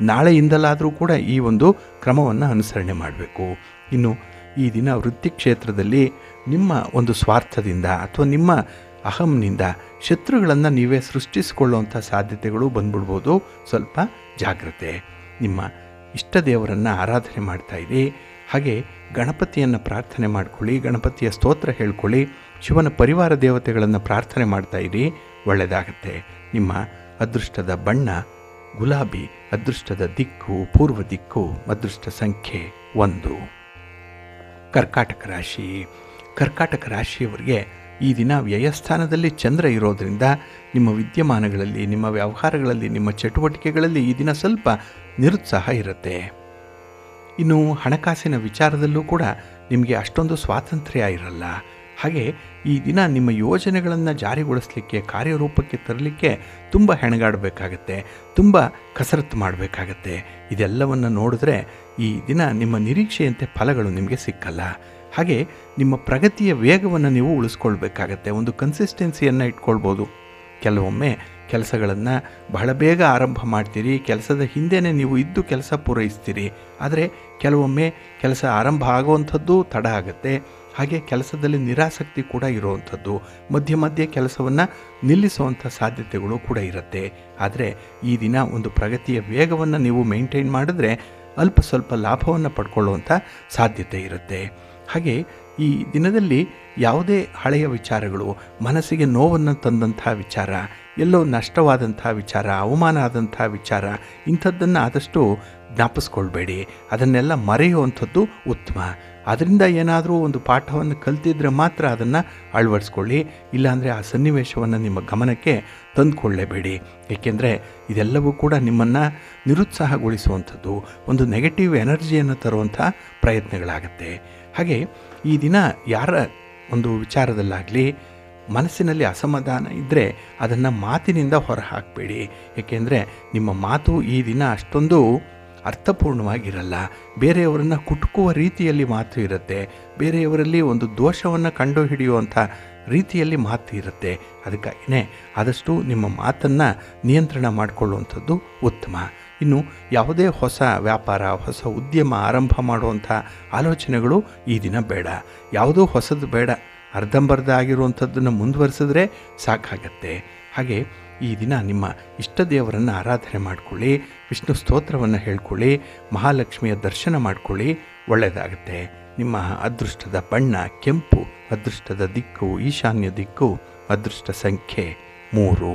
ನಾಳೆಯಿಂದಲಾದರೂ ಕೂಡ ಈ ಒಂದು ಕ್ರಮವನ್ನು ಅನುಸರಣೆ ಮಾಡಬೇಕು. ಇನ್ನು ಈ ದಿನ ವೃತ್ತಿ ಕ್ಷೇತ್ರದಲ್ಲಿ ನಿಮ್ಮ ಒಂದು ಸ್ವಾರ್ಥದಿಂದ ಅಥವಾ ನಿಮ್ಮ ಅಹಂನಿಂದ ಶತ್ರುಗಳನ್ನು ನೀವೇ ಸೃಷ್ಟಿಸಿಕೊಳ್ಳುವಂಥ ಸಾಧ್ಯತೆಗಳು ಬಂದ್ಬಿಡ್ಬೋದು. ಸ್ವಲ್ಪ ಜಾಗ್ರತೆ. ನಿಮ್ಮ ಇಷ್ಟ ದೇವರನ್ನು ಆರಾಧನೆ ಮಾಡ್ತಾಯಿರಿ. ಹಾಗೆ ಗಣಪತಿಯನ್ನು ಪ್ರಾರ್ಥನೆ ಮಾಡ್ಕೊಳ್ಳಿ, ಗಣಪತಿಯ ಸ್ತೋತ್ರ ಹೇಳ್ಕೊಳ್ಳಿ, ಶಿವನ ಪರಿವಾರ ದೇವತೆಗಳನ್ನು ಪ್ರಾರ್ಥನೆ ಮಾಡ್ತಾಯಿರಿ, ಒಳ್ಳೆಯದಾಗತ್ತೆ. ನಿಮ್ಮ ಅದೃಷ್ಟದ ಬಣ್ಣ ಗುಲಾಬಿ, ಅದೃಷ್ಟದ ದಿಕ್ಕು ಪೂರ್ವ ದಿಕ್ಕು, ಅದೃಷ್ಟ ಸಂಖ್ಯೆ 1. ಕರ್ಕಾಟಕ ರಾಶಿ. ಕರ್ಕಾಟಕ ರಾಶಿಯವರಿಗೆ ಈ ದಿನ ವ್ಯಯಸ್ಥಾನದಲ್ಲಿ ಚಂದ್ರ ಇರೋದರಿಂದ ನಿಮ್ಮ ವಿದ್ಯಮಾನಗಳಲ್ಲಿ, ನಿಮ್ಮ ವ್ಯವಹಾರಗಳಲ್ಲಿ, ನಿಮ್ಮ ಚಟುವಟಿಕೆಗಳಲ್ಲಿ ಈ ದಿನ ಸ್ವಲ್ಪ ನಿರುತ್ಸಾಹ ಇರುತ್ತೆ. ಇನ್ನು ಹಣಕಾಸಿನ ವಿಚಾರದಲ್ಲೂ ಕೂಡ ನಿಮಗೆ ಅಷ್ಟೊಂದು ಸ್ವಾತಂತ್ರ್ಯ ಇರಲ್ಲ. ಹಾಗೆ ಈ ದಿನ ನಿಮ್ಮ ಯೋಜನೆಗಳನ್ನು ಜಾರಿಗೊಳಿಸಲಿಕ್ಕೆ, ಕಾರ್ಯರೂಪಕ್ಕೆ ತರಲಿಕ್ಕೆ ತುಂಬ ಹೆಣಗಾಡಬೇಕಾಗತ್ತೆ, ತುಂಬ ಕಸರತ್ತು ಮಾಡಬೇಕಾಗತ್ತೆ. ಇದೆಲ್ಲವನ್ನು ನೋಡಿದ್ರೆ ಈ ದಿನ ನಿಮ್ಮ ನಿರೀಕ್ಷೆಯಂತೆ ಫಲಗಳು ನಿಮಗೆ ಸಿಕ್ಕಲ್ಲ. ಹಾಗೆ ನಿಮ್ಮ ಪ್ರಗತಿಯ ವೇಗವನ್ನು ನೀವು ಉಳಿಸ್ಕೊಳ್ಬೇಕಾಗತ್ತೆ. ಒಂದು ಕನ್ಸಿಸ್ಟೆನ್ಸಿಯನ್ನು ಇಟ್ಕೊಳ್ಬೋದು. ಕೆಲವೊಮ್ಮೆ ಕೆಲಸಗಳನ್ನು ಬಹಳ ಬೇಗ ಆರಂಭ ಮಾಡ್ತೀರಿ, ಕೆಲಸದ ಹಿಂದೆಯೇ ನೀವು ಇದ್ದು ಕೆಲಸ ಪೂರೈಸ್ತೀರಿ. ಆದರೆ ಕೆಲವೊಮ್ಮೆ ಕೆಲಸ ಆರಂಭ ಆಗುವಂಥದ್ದು ತಡ ಆಗುತ್ತೆ. ಹಾಗೆ ಕೆಲಸದಲ್ಲಿ ನಿರಾಸಕ್ತಿ ಕೂಡ ಇರುವಂಥದ್ದು, ಮಧ್ಯೆ ಮಧ್ಯೆ ಕೆಲಸವನ್ನು ನಿಲ್ಲಿಸುವಂಥ ಸಾಧ್ಯತೆಗಳು ಕೂಡ ಇರುತ್ತೆ. ಆದರೆ ಈ ದಿನ ಒಂದು ಪ್ರಗತಿಯ ವೇಗವನ್ನು ನೀವು ಮೇಂಟೈನ್ ಮಾಡಿದ್ರೆ ಅಲ್ಪ ಸ್ವಲ್ಪ ಲಾಭವನ್ನು ಪಡ್ಕೊಳ್ಳುವಂಥ ಸಾಧ್ಯತೆ ಇರುತ್ತೆ. ಹಾಗೆ ಈ ದಿನದಲ್ಲಿ ಯಾವುದೇ ಹಳೆಯ ವಿಚಾರಗಳು, ಮನಸ್ಸಿಗೆ ನೋವನ್ನು ತಂದಂಥ ವಿಚಾರ, ಎಲ್ಲೋ ನಷ್ಟವಾದಂಥ ವಿಚಾರ, ಅವಮಾನ ಆದಂಥ ವಿಚಾರ, ಇಂಥದ್ದನ್ನು ಆದಷ್ಟು ಜ್ಞಾಪಿಸ್ಕೊಳ್ಬೇಡಿ. ಅದನ್ನೆಲ್ಲ ಮರೆಯುವಂಥದ್ದು ಉತ್ತಮ. ಅದರಿಂದ ಏನಾದರೂ ಒಂದು ಪಾಠವನ್ನು ಕಲ್ತಿದ್ರೆ ಮಾತ್ರ ಅದನ್ನು ಅಳವಡಿಸ್ಕೊಳ್ಳಿ, ಇಲ್ಲಾಂದರೆ ಆ ಸನ್ನಿವೇಶವನ್ನು ನಿಮ್ಮ ಗಮನಕ್ಕೆ ತಂದುಕೊಳ್ಳೇಬೇಡಿ. ಏಕೆಂದರೆ ಇದೆಲ್ಲವೂ ಕೂಡ ನಿಮ್ಮನ್ನು ನಿರುತ್ಸಾಹಗೊಳಿಸುವಂಥದ್ದು, ಒಂದು ನೆಗೆಟಿವ್ ಎನರ್ಜಿಯನ್ನು ತರುವಂಥ ಪ್ರಯತ್ನಗಳಾಗುತ್ತೆ. ಹಾಗೆ ಈ ದಿನ ಯಾರ ಒಂದು ವಿಚಾರದಲ್ಲಾಗಲಿ ಮನಸ್ಸಿನಲ್ಲಿ ಅಸಮಾಧಾನ ಇದ್ದರೆ ಅದನ್ನು ಮಾತಿನಿಂದ ಹೊರಹಾಕಬೇಡಿ. ಏಕೆಂದರೆ ನಿಮ್ಮ ಮಾತು ಈ ದಿನ ಅಷ್ಟೊಂದು ಅರ್ಥಪೂರ್ಣವಾಗಿರಲ್ಲ. ಬೇರೆಯವರನ್ನು ಕುಟುಕುವ ರೀತಿಯಲ್ಲಿ ಮಾತು ಇರುತ್ತೆ, ಬೇರೆಯವರಲ್ಲಿ ಒಂದು ದೋಷವನ್ನು ಕಂಡುಹಿಡಿಯುವಂಥ ರೀತಿಯಲ್ಲಿ ಮಾತು ಇರುತ್ತೆ. ಅದಕ್ಕಾಗಿಯೇ ಆದಷ್ಟು ನಿಮ್ಮ ಮಾತನ್ನು ನಿಯಂತ್ರಣ ಮಾಡಿಕೊಳ್ಳುವಂಥದ್ದು ಉತ್ತಮ. ಇನ್ನು ಯಾವುದೇ ಹೊಸ ವ್ಯಾಪಾರ, ಹೊಸ ಉದ್ಯಮ ಆರಂಭ ಮಾಡುವಂಥ ಆಲೋಚನೆಗಳು ಈ ದಿನ ಬೇಡ. ಯಾವುದೂ ಹೊಸದು ಬೇಡ, ಅರ್ಧಂಬರ್ಧ ಆಗಿರುವಂಥದ್ದನ್ನು ಮುಂದುವರಿಸಿದ್ರೆ ಸಾಕಾಗತ್ತೆ. ಹಾಗೆ ಈ ದಿನ ನಿಮ್ಮ ಇಷ್ಟ ದೇವರನ್ನು ಆರಾಧನೆ ಮಾಡಿಕೊಳ್ಳಿ, ವಿಷ್ಣು ಸ್ತೋತ್ರವನ್ನು ಹೇಳ್ಕೊಳ್ಳಿ, ಮಹಾಲಕ್ಷ್ಮಿಯ ದರ್ಶನ ಮಾಡಿಕೊಳ್ಳಿ, ಒಳ್ಳೆಯದಾಗುತ್ತೆ. ನಿಮ್ಮ ಅದೃಷ್ಟದ ಬಣ್ಣ ಕೆಂಪು, ಅದೃಷ್ಟದ ದಿಕ್ಕು ಈಶಾನ್ಯ ದಿಕ್ಕು, ಅದೃಷ್ಟ ಸಂಖ್ಯೆ 3.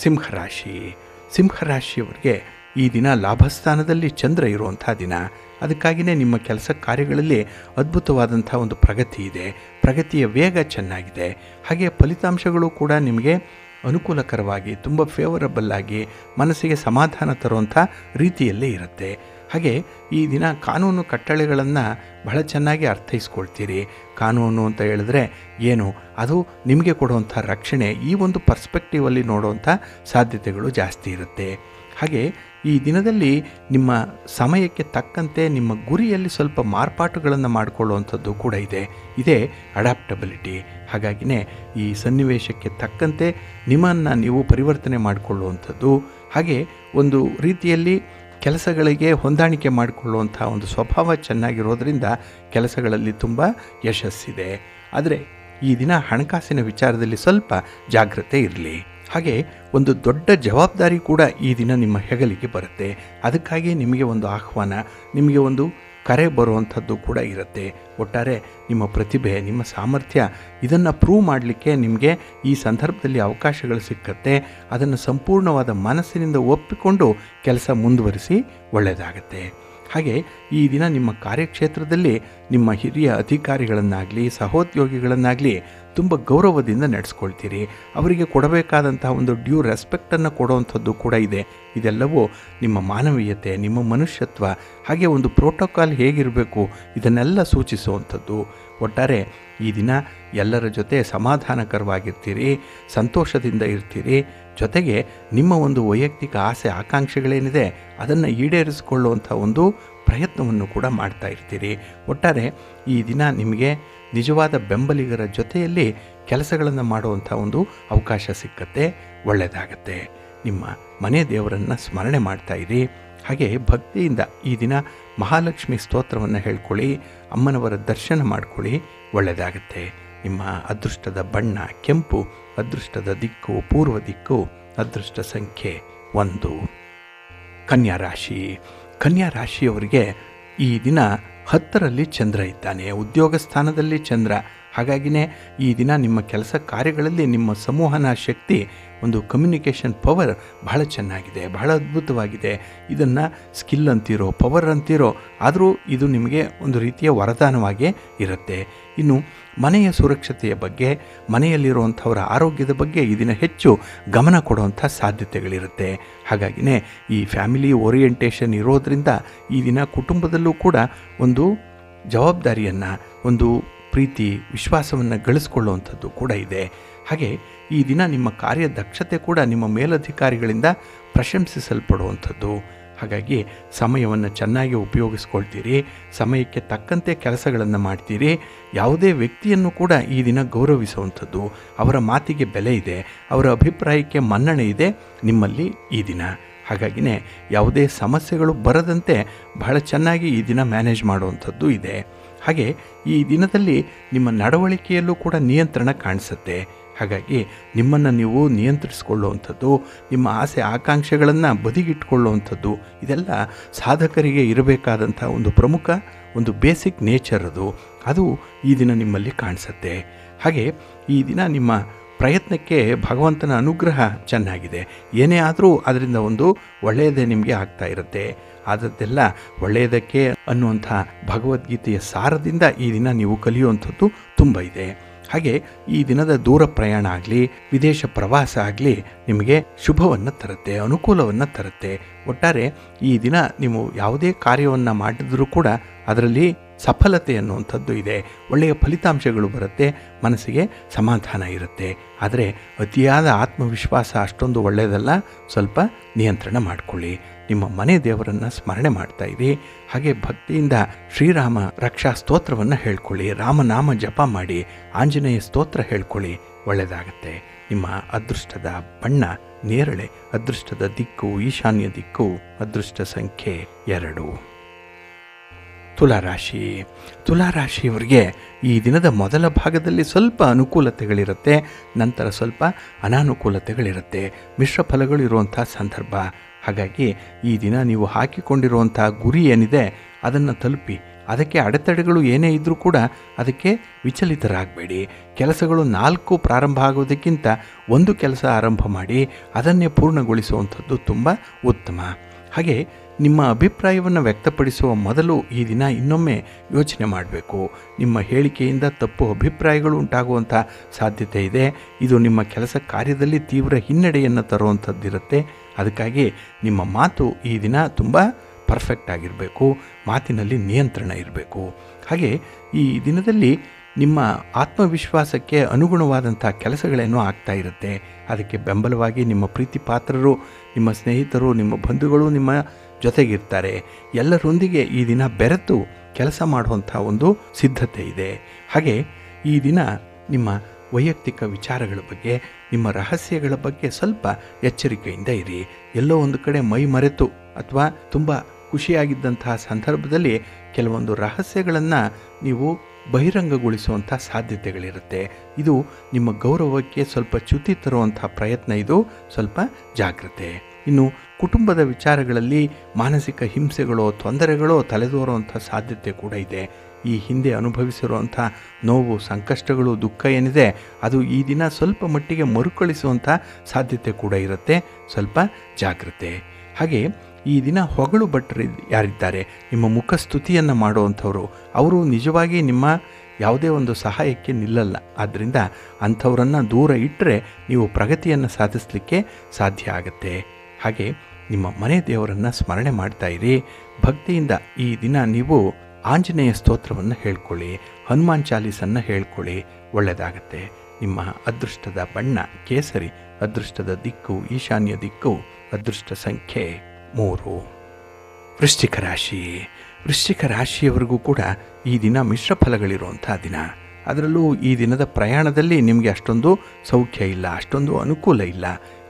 ಸಿಂಹರಾಶಿ. ಸಿಂಹರಾಶಿಯವರಿಗೆ ಈ ದಿನ ಲಾಭಸ್ಥಾನದಲ್ಲಿ ಚಂದ್ರ ಇರುವಂಥ ದಿನ. ಅದಕ್ಕಾಗಿಯೇ ನಿಮ್ಮ ಕೆಲಸ ಕಾರ್ಯಗಳಲ್ಲಿ ಅದ್ಭುತವಾದಂಥ ಒಂದು ಪ್ರಗತಿ ಇದೆ, ಪ್ರಗತಿಯ ವೇಗ ಚೆನ್ನಾಗಿದೆ. ಹಾಗೆ ಫಲಿತಾಂಶಗಳು ಕೂಡ ನಿಮಗೆ ಅನುಕೂಲಕರವಾಗಿ, ತುಂಬ ಫೇವರಬಲ್ ಆಗಿ, ಮನಸ್ಸಿಗೆ ಸಮಾಧಾನ ತರುವಂಥ ರೀತಿಯಲ್ಲೇ ಇರುತ್ತೆ. ಹಾಗೆ ಈ ದಿನ ಕಾನೂನು ಕಟ್ಟಳೆಗಳನ್ನು ಬಹಳ ಚೆನ್ನಾಗಿ ಅರ್ಥೈಸ್ಕೊಳ್ತೀರಿ. ಕಾನೂನು ಅಂತ ಹೇಳಿದ್ರೆ ಏನು, ಅದು ನಿಮಗೆ ಕೊಡುವಂಥ ರಕ್ಷಣೆ, ಈ ಒಂದು ಪರ್ಸ್ಪೆಕ್ಟಿವಲ್ಲಿ ನೋಡುವಂಥ ಸಾಧ್ಯತೆಗಳು ಜಾಸ್ತಿ ಇರುತ್ತೆ. ಹಾಗೆ ಈ ದಿನದಲ್ಲಿ ನಿಮ್ಮ ಸಮಯಕ್ಕೆ ತಕ್ಕಂತೆ ನಿಮ್ಮ ಗುರಿಯಲ್ಲಿ ಸ್ವಲ್ಪ ಮಾರ್ಪಾಟುಗಳನ್ನು ಮಾಡಿಕೊಳ್ಳುವಂಥದ್ದು ಕೂಡ ಇದೆ. ಇದೇ ಅಡಾಪ್ಟಬಿಲಿಟಿ. ಹಾಗಾಗಿನೇ ಈ ಸನ್ನಿವೇಶಕ್ಕೆ ತಕ್ಕಂತೆ ನಿಮ್ಮನ್ನು ನೀವು ಪರಿವರ್ತನೆ ಮಾಡಿಕೊಳ್ಳುವಂಥದ್ದು, ಹಾಗೆ ಒಂದು ರೀತಿಯಲ್ಲಿ ಕೆಲಸಗಳಿಗೆ ಹೊಂದಾಣಿಕೆ ಮಾಡಿಕೊಳ್ಳುವಂಥ ಒಂದು ಸ್ವಭಾವ ಚೆನ್ನಾಗಿರೋದರಿಂದ ಕೆಲಸಗಳಲ್ಲಿ ತುಂಬ ಯಶಸ್ಸಿದೆ. ಆದರೆ ಈ ದಿನ ಹಣಕಾಸಿನ ವಿಚಾರದಲ್ಲಿ ಸ್ವಲ್ಪ ಜಾಗ್ರತೆ ಇರಲಿ. ಹಾಗೆ ಒಂದು ದೊಡ್ಡ ಜವಾಬ್ದಾರಿ ಕೂಡ ಈ ದಿನ ನಿಮ್ಮ ಹೆಗಲಿಗೆ ಬರುತ್ತೆ. ಅದಕ್ಕಾಗಿ ನಿಮಗೆ ಒಂದು ಆಹ್ವಾನ, ನಿಮಗೆ ಒಂದು ಕರೆ ಬರುವಂಥದ್ದು ಕೂಡ ಇರುತ್ತೆ. ಒಟ್ಟಾರೆ ನಿಮ್ಮ ಪ್ರತಿಭೆ, ನಿಮ್ಮ ಸಾಮರ್ಥ್ಯ, ಇದನ್ನು ಪ್ರೂವ್ ಮಾಡಲಿಕ್ಕೆ ನಿಮಗೆ ಈ ಸಂದರ್ಭದಲ್ಲಿ ಅವಕಾಶಗಳು ಸಿಕ್ಕತ್ತೆ. ಅದನ್ನು ಸಂಪೂರ್ಣವಾದ ಮನಸ್ಸಿನಿಂದ ಒಪ್ಪಿಕೊಂಡು ಕೆಲಸ ಮುಂದುವರಿಸಿ, ಒಳ್ಳೆಯದಾಗತ್ತೆ. ಹಾಗೆ ಈ ದಿನ ನಿಮ್ಮ ಕಾರ್ಯಕ್ಷೇತ್ರದಲ್ಲಿ ನಿಮ್ಮ ಹಿರಿಯ ಅಧಿಕಾರಿಗಳನ್ನಾಗಲಿ ಸಹೋದ್ಯೋಗಿಗಳನ್ನಾಗಲಿ ತುಂಬ ಗೌರವದಿಂದ ನಡೆಸ್ಕೊಳ್ತೀರಿ. ಅವರಿಗೆ ಕೊಡಬೇಕಾದಂಥ ಒಂದು ಡ್ಯೂ ರೆಸ್ಪೆಕ್ಟನ್ನು ಕೊಡುವಂಥದ್ದು ಕೂಡ ಇದೆ. ಇದೆಲ್ಲವೂ ನಿಮ್ಮ ಮಾನವೀಯತೆ, ನಿಮ್ಮ ಮನುಷ್ಯತ್ವ, ಹಾಗೆ ಒಂದು ಪ್ರೋಟೋಕಾಲ್ ಹೇಗಿರಬೇಕು ಇದನ್ನೆಲ್ಲ ಸೂಚಿಸುವಂಥದ್ದು. ಒಟ್ಟಾರೆ ಈ ದಿನ ಎಲ್ಲರ ಜೊತೆ ಸಮಾಧಾನಕರವಾಗಿರ್ತೀರಿ, ಸಂತೋಷದಿಂದ ಇರ್ತೀರಿ. ಜೊತೆಗೆ ನಿಮ್ಮ ಒಂದು ವೈಯಕ್ತಿಕ ಆಸೆ ಆಕಾಂಕ್ಷೆಗಳೇನಿದೆ ಅದನ್ನು ಈಡೇರಿಸಿಕೊಳ್ಳುವಂಥ ಒಂದು ಪ್ರಯತ್ನವನ್ನು ಕೂಡ ಮಾಡ್ತಾ ಇರ್ತೀರಿ. ಒಟ್ಟಾರೆ ಈ ದಿನ ನಿಮಗೆ ನಿಜವಾದ ಬೆಂಬಲಿಗರ ಜೊತೆಯಲ್ಲಿ ಕೆಲಸಗಳನ್ನು ಮಾಡುವಂಥ ಒಂದು ಅವಕಾಶ ಸಿಕ್ಕತ್ತೆ, ಒಳ್ಳೆಯದಾಗತ್ತೆ. ನಿಮ್ಮ ಮನೆ ದೇವರನ್ನು ಸ್ಮರಣೆ ಮಾಡ್ತಾ ಇರಿ. ಹಾಗೆ ಭಕ್ತಿಯಿಂದ ಈ ದಿನ ಮಹಾಲಕ್ಷ್ಮಿ ಸ್ತೋತ್ರವನ್ನು ಹೇಳ್ಕೊಳ್ಳಿ, ಅಮ್ಮನವರ ದರ್ಶನ ಮಾಡ್ಕೊಳ್ಳಿ, ಒಳ್ಳೆಯದಾಗತ್ತೆ. ನಿಮ್ಮ ಅದೃಷ್ಟದ ಬಣ್ಣ ಕೆಂಪು, ಅದೃಷ್ಟದ ದಿಕ್ಕು ಪೂರ್ವ ದಿಕ್ಕು, ಅದೃಷ್ಟ ಸಂಖ್ಯೆ 1. ಕನ್ಯಾ ರಾಶಿ. ಕನ್ಯಾ ರಾಶಿಯವರಿಗೆ ಈ ದಿನ 10ರಲ್ಲಿ ಚಂದ್ರ ಇದ್ದಾನೆ, ಉದ್ಯೋಗ ಸ್ಥಾನದಲ್ಲಿ ಚಂದ್ರ. ಹಾಗಾಗಿನೇ ಈ ದಿನ ನಿಮ್ಮ ಕೆಲಸ ಕಾರ್ಯಗಳಲ್ಲಿ ನಿಮ್ಮ ಸಂವಹನ ಶಕ್ತಿ, ಒಂದು ಕಮ್ಯುನಿಕೇಷನ್ ಪವರ್ ಬಹಳ ಚೆನ್ನಾಗಿದೆ, ಬಹಳ ಅದ್ಭುತವಾಗಿದೆ. ಇದನ್ನು ಸ್ಕಿಲ್ ಅಂತೀರೋ ಪವರ್ ಅಂತೀರೋ, ಆದರೂ ಇದು ನಿಮಗೆ ಒಂದು ರೀತಿಯ ವರದಾನವಾಗೇ ಇರುತ್ತೆ. ಇನ್ನು ಮನೆಯ ಸುರಕ್ಷತೆಯ ಬಗ್ಗೆ, ಮನೆಯಲ್ಲಿರುವಂಥವರ ಆರೋಗ್ಯದ ಬಗ್ಗೆ ಈ ದಿನ ಹೆಚ್ಚು ಗಮನ ಕೊಡುವಂಥ ಸಾಧ್ಯತೆಗಳಿರುತ್ತೆ. ಹಾಗಾಗಿನೇ ಈ ಫ್ಯಾಮಿಲಿ ಓರಿಯೆಂಟೇಷನ್ ಇರೋದರಿಂದ ಈ ದಿನ ಕುಟುಂಬದಲ್ಲೂ ಕೂಡ ಒಂದು ಜವಾಬ್ದಾರಿಯನ್ನು, ಒಂದು ಪ್ರೀತಿ ವಿಶ್ವಾಸವನ್ನು ಗಳಿಸ್ಕೊಳ್ಳುವಂಥದ್ದು ಕೂಡ ಇದೆ. ಹಾಗೆ ಈ ದಿನ ನಿಮ್ಮ ಕಾರ್ಯದಕ್ಷತೆ ಕೂಡ ನಿಮ್ಮ ಮೇಲಧಿಕಾರಿಗಳಿಂದ ಪ್ರಶಂಸಿಸಲ್ಪಡುವಂಥದ್ದು. ಹಾಗಾಗಿ ಸಮಯವನ್ನು ಚೆನ್ನಾಗಿ ಉಪಯೋಗಿಸ್ಕೊಳ್ತೀರಿ, ಸಮಯಕ್ಕೆ ತಕ್ಕಂತೆ ಕೆಲಸಗಳನ್ನು ಮಾಡ್ತೀರಿ. ಯಾವುದೇ ವ್ಯಕ್ತಿಯನ್ನು ಕೂಡ ಈ ದಿನ ಗೌರವಿಸುವಂಥದ್ದು, ಅವರ ಮಾತಿಗೆ ಬೆಲೆ ಇದೆ, ಅವರ ಅಭಿಪ್ರಾಯಕ್ಕೆ ಮನ್ನಣೆ ಇದೆ ನಿಮ್ಮಲ್ಲಿ ಈ ದಿನ. ಹಾಗಾಗಿನೇ ಯಾವುದೇ ಸಮಸ್ಯೆಗಳು ಬರದಂತೆ ಬಹಳ ಚೆನ್ನಾಗಿ ಈ ದಿನ ಮ್ಯಾನೇಜ್ ಮಾಡುವಂಥದ್ದು ಇದೆ. ಹಾಗೆ ಈ ದಿನದಲ್ಲಿ ನಿಮ್ಮ ನಡವಳಿಕೆಯಲ್ಲೂ ಕೂಡ ನಿಯಂತ್ರಣ ಕಾಣಿಸುತ್ತೆ. ಹಾಗಾಗಿ ನಿಮ್ಮನ್ನು ನೀವು ನಿಯಂತ್ರಿಸಿಕೊಳ್ಳುವಂಥದ್ದು, ನಿಮ್ಮ ಆಸೆ ಆಕಾಂಕ್ಷೆಗಳನ್ನು ಬದಿಗಿಟ್ಕೊಳ್ಳುವಂಥದ್ದು, ಇದೆಲ್ಲ ಸಾಧಕರಿಗೆ ಇರಬೇಕಾದಂಥ ಒಂದು ಪ್ರಮುಖ ಒಂದು ಬೇಸಿಕ್ ನೇಚರ್ ಅದು ಈ ದಿನ ನಿಮ್ಮಲ್ಲಿ ಕಾಣಿಸುತ್ತೆ. ಹಾಗೆ ಈ ದಿನ ನಿಮ್ಮ ಪ್ರಯತ್ನಕ್ಕೆ ಭಗವಂತನ ಅನುಗ್ರಹ ಚೆನ್ನಾಗಿದೆ. ಏನೇ ಆದರೂ ಅದರಿಂದ ಒಂದು ಒಳ್ಳೆಯದೇ ನಿಮಗೆ ಆಗ್ತಾ ಇರುತ್ತೆ. ಆದದ್ದೆಲ್ಲ ಒಳ್ಳೆಯದಕ್ಕೆ ಅನ್ನುವಂಥ ಭಗವದ್ಗೀತೆಯ ಸಾರದಿಂದ ಈ ದಿನ ನೀವು ಕಲಿಯುವಂಥದ್ದು ತುಂಬ ಇದೆ. ಹಾಗೆ ಈ ದಿನದ ದೂರ ಪ್ರಯಾಣ ಆಗಲಿ, ವಿದೇಶ ಪ್ರವಾಸ ಆಗಲಿ ನಿಮಗೆ ಶುಭವನ್ನು ತರುತ್ತೆ, ಅನುಕೂಲವನ್ನು ತರುತ್ತೆ. ಒಟ್ಟಾರೆ ಈ ದಿನ ನೀವು ಯಾವುದೇ ಕಾರ್ಯವನ್ನು ಮಾಡಿದರೂ ಕೂಡ ಅದರಲ್ಲಿ ಸಫಲತೆ ಅನ್ನುವಂಥದ್ದು ಇದೆ. ಒಳ್ಳೆಯ ಫಲಿತಾಂಶಗಳು ಬರುತ್ತೆ, ಮನಸ್ಸಿಗೆ ಸಮಾಧಾನ ಇರುತ್ತೆ. ಆದರೆ ಅತಿಯಾದ ಆತ್ಮವಿಶ್ವಾಸ ಅಷ್ಟೊಂದು ಒಳ್ಳೆಯದಲ್ಲ. ಸ್ವಲ್ಪ ನಿಯಂತ್ರಣ ಮಾಡಿಕೊಳ್ಳಿ. ನಿಮ್ಮ ಮನೆ ದೇವರನ್ನು ಸ್ಮರಣೆ ಮಾಡ್ತಾ ಇರಿ. ಹಾಗೆ ಭಕ್ತಿಯಿಂದ ಶ್ರೀರಾಮ ರಕ್ಷಾ ಸ್ತೋತ್ರವನ್ನು ಹೇಳ್ಕೊಳ್ಳಿ, ರಾಮನಾಮ ಜಪ ಮಾಡಿ, ಆಂಜನೇಯ ಸ್ತೋತ್ರ ಹೇಳ್ಕೊಳ್ಳಿ, ಒಳ್ಳೆಯದಾಗತ್ತೆ. ನಿಮ್ಮ ಅದೃಷ್ಟದ ಬಣ್ಣ ನೇರಳೆ, ಅದೃಷ್ಟದ ದಿಕ್ಕು ಈಶಾನ್ಯ ದಿಕ್ಕು, ಅದೃಷ್ಟ ಸಂಖ್ಯೆ 2. ತುಲಾರಾಶಿ. ತುಲಾರಾಶಿಯವರಿಗೆ ಈ ದಿನದ ಮೊದಲ ಭಾಗದಲ್ಲಿ ಸ್ವಲ್ಪ ಅನುಕೂಲತೆಗಳಿರುತ್ತೆ, ನಂತರ ಸ್ವಲ್ಪ ಅನಾನುಕೂಲತೆಗಳಿರುತ್ತೆ. ಮಿಶ್ರ ಫಲಗಳು ಇರುವಂಥ ಸಂದರ್ಭ. ಹಾಗಾಗಿ ಈ ದಿನ ನೀವು ಹಾಕಿಕೊಂಡಿರುವಂಥ ಗುರಿ ಏನಿದೆ ಅದನ್ನು ತಲುಪಿ. ಅದಕ್ಕೆ ಅಡೆತಡೆಗಳು ಏನೇ ಇದ್ದರೂ ಕೂಡ ಅದಕ್ಕೆ ವಿಚಲಿತರಾಗಬೇಡಿ. ಕೆಲಸಗಳು 4 ಪ್ರಾರಂಭ ಆಗೋದಕ್ಕಿಂತ 1 ಕೆಲಸ ಆರಂಭ ಮಾಡಿ ಅದನ್ನೇ ಪೂರ್ಣಗೊಳಿಸುವಂಥದ್ದು ತುಂಬ ಉತ್ತಮ. ಹಾಗೆ ನಿಮ್ಮ ಅಭಿಪ್ರಾಯವನ್ನು ವ್ಯಕ್ತಪಡಿಸುವ ಮೊದಲು ಈ ದಿನ ಇನ್ನೊಮ್ಮೆ ಯೋಚನೆ ಮಾಡಬೇಕು. ನಿಮ್ಮ ಹೇಳಿಕೆಯಿಂದ ತಪ್ಪು ಅಭಿಪ್ರಾಯಗಳು ಉಂಟಾಗುವಂಥ ಸಾಧ್ಯತೆ ಇದೆ. ಇದು ನಿಮ್ಮ ಕೆಲಸ ಕಾರ್ಯದಲ್ಲಿ ತೀವ್ರ ಹಿನ್ನಡೆಯನ್ನು ತರುವಂಥದ್ದಿರುತ್ತೆ. ಅದಕ್ಕಾಗಿ ನಿಮ್ಮ ಮಾತು ಈ ದಿನ ತುಂಬ ಪರ್ಫೆಕ್ಟ್ ಆಗಿರಬೇಕು, ಮಾತಿನಲ್ಲಿ ನಿಯಂತ್ರಣ ಇರಬೇಕು. ಹಾಗೆ ಈ ದಿನದಲ್ಲಿ ನಿಮ್ಮ ಆತ್ಮವಿಶ್ವಾಸಕ್ಕೆ ಅನುಗುಣವಾದಂಥ ಕೆಲಸಗಳೇನೋ ಆಗ್ತಾ ಇರುತ್ತೆ. ಅದಕ್ಕೆ ಬೆಂಬಲವಾಗಿ ನಿಮ್ಮ ಪ್ರೀತಿ ಪಾತ್ರರು, ನಿಮ್ಮ ಸ್ನೇಹಿತರು, ನಿಮ್ಮ ಬಂಧುಗಳು ನಿಮ್ಮ ಜೊತೆಗಿರ್ತಾರೆ. ಎಲ್ಲರೊಂದಿಗೆ ಈ ದಿನ ಬೆರೆತು ಕೆಲಸ ಮಾಡುವಂಥ ಒಂದು ಸಿದ್ಧತೆ ಇದೆ. ಹಾಗೆ ಈ ದಿನ ನಿಮ್ಮ ವೈಯಕ್ತಿಕ ವಿಚಾರಗಳ ಬಗ್ಗೆ, ನಿಮ್ಮ ರಹಸ್ಯಗಳ ಬಗ್ಗೆ ಸ್ವಲ್ಪ ಎಚ್ಚರಿಕೆಯಿಂದ ಇರಿ. ಎಲ್ಲೋ ಒಂದು ಕಡೆ ಮೈ ಮರೆತು ಅಥವಾ ತುಂಬ ಖುಷಿಯಾಗಿದ್ದಂತಹ ಸಂದರ್ಭದಲ್ಲಿ ಕೆಲವೊಂದು ರಹಸ್ಯಗಳನ್ನು ನೀವು ಬಹಿರಂಗಗೊಳಿಸುವಂಥ ಸಾಧ್ಯತೆಗಳಿರುತ್ತೆ. ಇದು ನಿಮ್ಮ ಗೌರವಕ್ಕೆ ಸ್ವಲ್ಪ ಚ್ಯುತಿ ತರುವಂಥ ಪ್ರಯತ್ನ. ಇದು ಸ್ವಲ್ಪ ಜಾಗ್ರತೆ. ಇನ್ನು ಕುಟುಂಬದ ವಿಚಾರಗಳಲ್ಲಿ ಮಾನಸಿಕ ಹಿಂಸೆಗಳೋ ತೊಂದರೆಗಳೋ ತಲೆದೋರುವಂಥ ಸಾಧ್ಯತೆ ಕೂಡ ಇದೆ. ಈ ಹಿಂದೆ ಅನುಭವಿಸಿರುವಂಥ ನೋವು, ಸಂಕಷ್ಟಗಳು, ದುಃಖ ಏನಿದೆ ಅದು ಈ ದಿನ ಸ್ವಲ್ಪ ಮಟ್ಟಿಗೆ ಮರುಕಳಿಸುವಂಥ ಸಾಧ್ಯತೆ ಕೂಡ ಇರುತ್ತೆ. ಸ್ವಲ್ಪ ಜಾಗ್ರತೆ. ಹಾಗೆ ಈ ದಿನ ಹೊಗಳು ಭಟ್ರು ಯಾರಿದ್ದಾರೆ, ನಿಮ್ಮ ಮುಖಸ್ತುತಿಯನ್ನು ಮಾಡುವಂಥವರು, ಅವರು ನಿಜವಾಗಿ ನಿಮ್ಮ ಯಾವುದೇ ಒಂದು ಸಹಾಯಕ್ಕೆ ನಿಲ್ಲಲ್ಲ. ಆದ್ದರಿಂದ ಅಂಥವರನ್ನು ದೂರ ಇಟ್ಟರೆ ನೀವು ಪ್ರಗತಿಯನ್ನು ಸಾಧಿಸಲಿಕ್ಕೆ ಸಾಧ್ಯ ಆಗುತ್ತೆ. ಹಾಗೆ ನಿಮ್ಮ ಮನೆ ದೇವರನ್ನು ಸ್ಮರಣೆ ಮಾಡ್ತಾ ಇರಿ. ಭಕ್ತಿಯಿಂದ ಈ ದಿನ ನೀವು ಆಂಜನೇಯ ಸ್ತೋತ್ರವನ್ನು ಹೇಳ್ಕೊಳ್ಳಿ, ಹನುಮಾನ್ ಚಾಲೀಸನ್ನು ಹೇಳ್ಕೊಳ್ಳಿ, ಒಳ್ಳೆಯದಾಗತ್ತೆ. ನಿಮ್ಮ ಅದೃಷ್ಟದ ಬಣ್ಣ ಕೇಸರಿ, ಅದೃಷ್ಟದ ದಿಕ್ಕು ಈಶಾನ್ಯ ದಿಕ್ಕು, ಅದೃಷ್ಟ ಸಂಖ್ಯೆ 3. ವೃಶ್ಚಿಕ ರಾಶಿ. ವೃಶ್ಚಿಕ ರಾಶಿಯವರಿಗೂ ಕೂಡ ಈ ದಿನ ಮಿಶ್ರ ಫಲಗಳಿರುವಂಥ ದಿನ. ಅದರಲ್ಲೂ ಈ ದಿನದ ಪ್ರಯಾಣದಲ್ಲಿ ನಿಮಗೆ ಅಷ್ಟೊಂದು ಸೌಖ್ಯ ಇಲ್ಲ, ಅಷ್ಟೊಂದು ಅನುಕೂಲ ಇಲ್ಲ.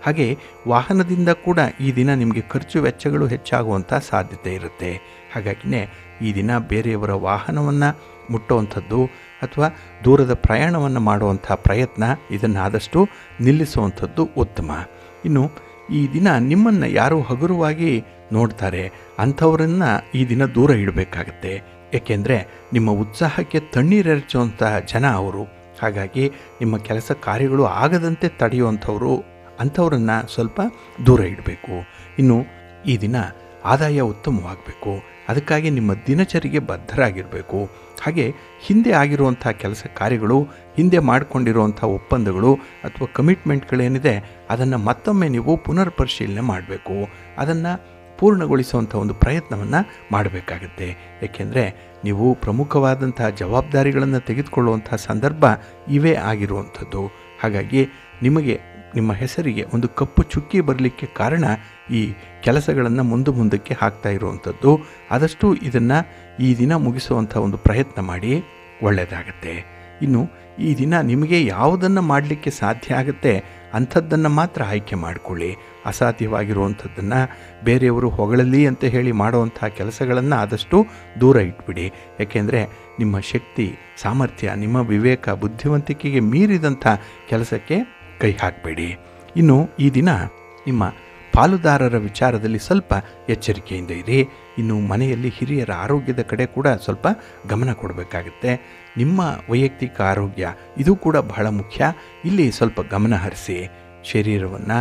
ಹಾಗೆ ವಾಹನದಿಂದ ಕೂಡ ಈ ದಿನ ನಿಮಗೆ ಖರ್ಚು ವೆಚ್ಚಗಳು ಹೆಚ್ಚಾಗುವಂಥ ಸಾಧ್ಯತೆ ಇರುತ್ತೆ. ಹಾಗಾಗಿಯೇ ಈ ದಿನ ಬೇರೆಯವರ ವಾಹನವನ್ನು ಮುಟ್ಟುವಂಥದ್ದು ಅಥವಾ ದೂರದ ಪ್ರಯಾಣವನ್ನು ಮಾಡುವಂಥ ಪ್ರಯತ್ನ, ಇದನ್ನು ಆದಷ್ಟು ನಿಲ್ಲಿಸುವಂಥದ್ದು ಉತ್ತಮ. ಇನ್ನು ಈ ದಿನ ನಿಮ್ಮನ್ನು ಯಾರು ಹಗುರವಾಗಿ ನೋಡ್ತಾರೆ ಅಂಥವರನ್ನು ಈ ದಿನ ದೂರ ಇಡಬೇಕಾಗತ್ತೆ. ಏಕೆಂದರೆ ನಿಮ್ಮ ಉತ್ಸಾಹಕ್ಕೆ ತಣ್ಣೀರೆರಚುವಂಥ ಜನ ಅವರು. ಹಾಗಾಗಿ ನಿಮ್ಮ ಕೆಲಸ ಕಾರ್ಯಗಳು ಆಗದಂತೆ ತಡೆಯುವಂಥವರು, ಅಂಥವರನ್ನು ಸ್ವಲ್ಪ ದೂರ ಇಡಬೇಕು. ಇನ್ನು ಈ ದಿನ ಆದಾಯ ಉತ್ತಮವಾಗಬೇಕು. ಅದಕ್ಕಾಗಿ ನಿಮ್ಮ ದಿನಚರಿಗೆ ಬದ್ಧರಾಗಿರಬೇಕು. ಹಾಗೆ ಹಿಂದೆ ಆಗಿರುವಂಥ ಕೆಲಸ ಕಾರ್ಯಗಳು, ಹಿಂದೆ ಮಾಡಿಕೊಂಡಿರುವಂಥ ಒಪ್ಪಂದಗಳು ಅಥವಾ ಕಮಿಟ್ಮೆಂಟ್ಗಳೇನಿದೆ ಅದನ್ನು ಮತ್ತೊಮ್ಮೆ ನೀವು ಪುನರ್ ಪರಿಶೀಲನೆ ಮಾಡಬೇಕು. ಅದನ್ನು ಪೂರ್ಣಗೊಳಿಸುವಂಥ ಒಂದು ಪ್ರಯತ್ನವನ್ನು ಮಾಡಬೇಕಾಗತ್ತೆ. ಏಕೆಂದರೆ ನೀವು ಪ್ರಮುಖವಾದಂಥ ಜವಾಬ್ದಾರಿಗಳನ್ನು ತೆಗೆದುಕೊಳ್ಳುವಂಥ ಸಂದರ್ಭ ಇವೇ ಆಗಿರುವಂಥದ್ದು. ಹಾಗಾಗಿ ನಿಮಗೆ ನಿಮ್ಮ ಹೆಸರಿಗೆ ಒಂದು ಕಪ್ಪು ಚುಕ್ಕಿ ಬರಲಿಕ್ಕೆ ಕಾರಣ ಈ ಕೆಲಸಗಳನ್ನು ಮುಂದಕ್ಕೆ ಹಾಕ್ತಾ ಇರುವಂಥದ್ದು. ಆದಷ್ಟು ಇದನ್ನು ಈ ದಿನ ಮುಗಿಸುವಂಥ ಒಂದು ಪ್ರಯತ್ನ ಮಾಡಿ, ಒಳ್ಳೆಯದಾಗತ್ತೆ. ಇನ್ನು ಈ ದಿನ ನಿಮಗೆ ಯಾವುದನ್ನು ಮಾಡಲಿಕ್ಕೆ ಸಾಧ್ಯ ಆಗುತ್ತೆ ಅಂಥದ್ದನ್ನು ಮಾತ್ರ ಆಯ್ಕೆ ಮಾಡಿಕೊಳ್ಳಿ. ಅಸಾಧ್ಯವಾಗಿರುವಂಥದ್ದನ್ನು, ಬೇರೆಯವರು ಹೊಗಳಲಿ ಅಂತ ಹೇಳಿ ಮಾಡುವಂಥ ಕೆಲಸಗಳನ್ನು ಆದಷ್ಟು ದೂರ ಇಟ್ಬಿಡಿ. ಏಕೆಂದರೆ ನಿಮ್ಮ ಶಕ್ತಿ, ಸಾಮರ್ಥ್ಯ, ನಿಮ್ಮ ವಿವೇಕ, ಬುದ್ಧಿವಂತಿಕೆಗೆ ಮೀರಿದಂಥ ಕೆಲಸಕ್ಕೆ ಕೈ ಹಾಕಬೇಡಿ. ಇನ್ನು ಈ ದಿನ ನಿಮ್ಮ ಪಾಲುದಾರರ ವಿಚಾರದಲ್ಲಿ ಸ್ವಲ್ಪ ಎಚ್ಚರಿಕೆಯಿಂದ ಇರಿ. ಇನ್ನು ಮನೆಯಲ್ಲಿ ಹಿರಿಯರ ಆರೋಗ್ಯದ ಕಡೆ ಕೂಡ ಸ್ವಲ್ಪ ಗಮನ ಕೊಡಬೇಕಾಗುತ್ತೆ. ನಿಮ್ಮ ವೈಯಕ್ತಿಕ ಆರೋಗ್ಯ ಇದು ಕೂಡ ಬಹಳ ಮುಖ್ಯ. ಇಲ್ಲಿ ಸ್ವಲ್ಪ ಗಮನ ಹರಿಸಿ. ಶರೀರವನ್ನು,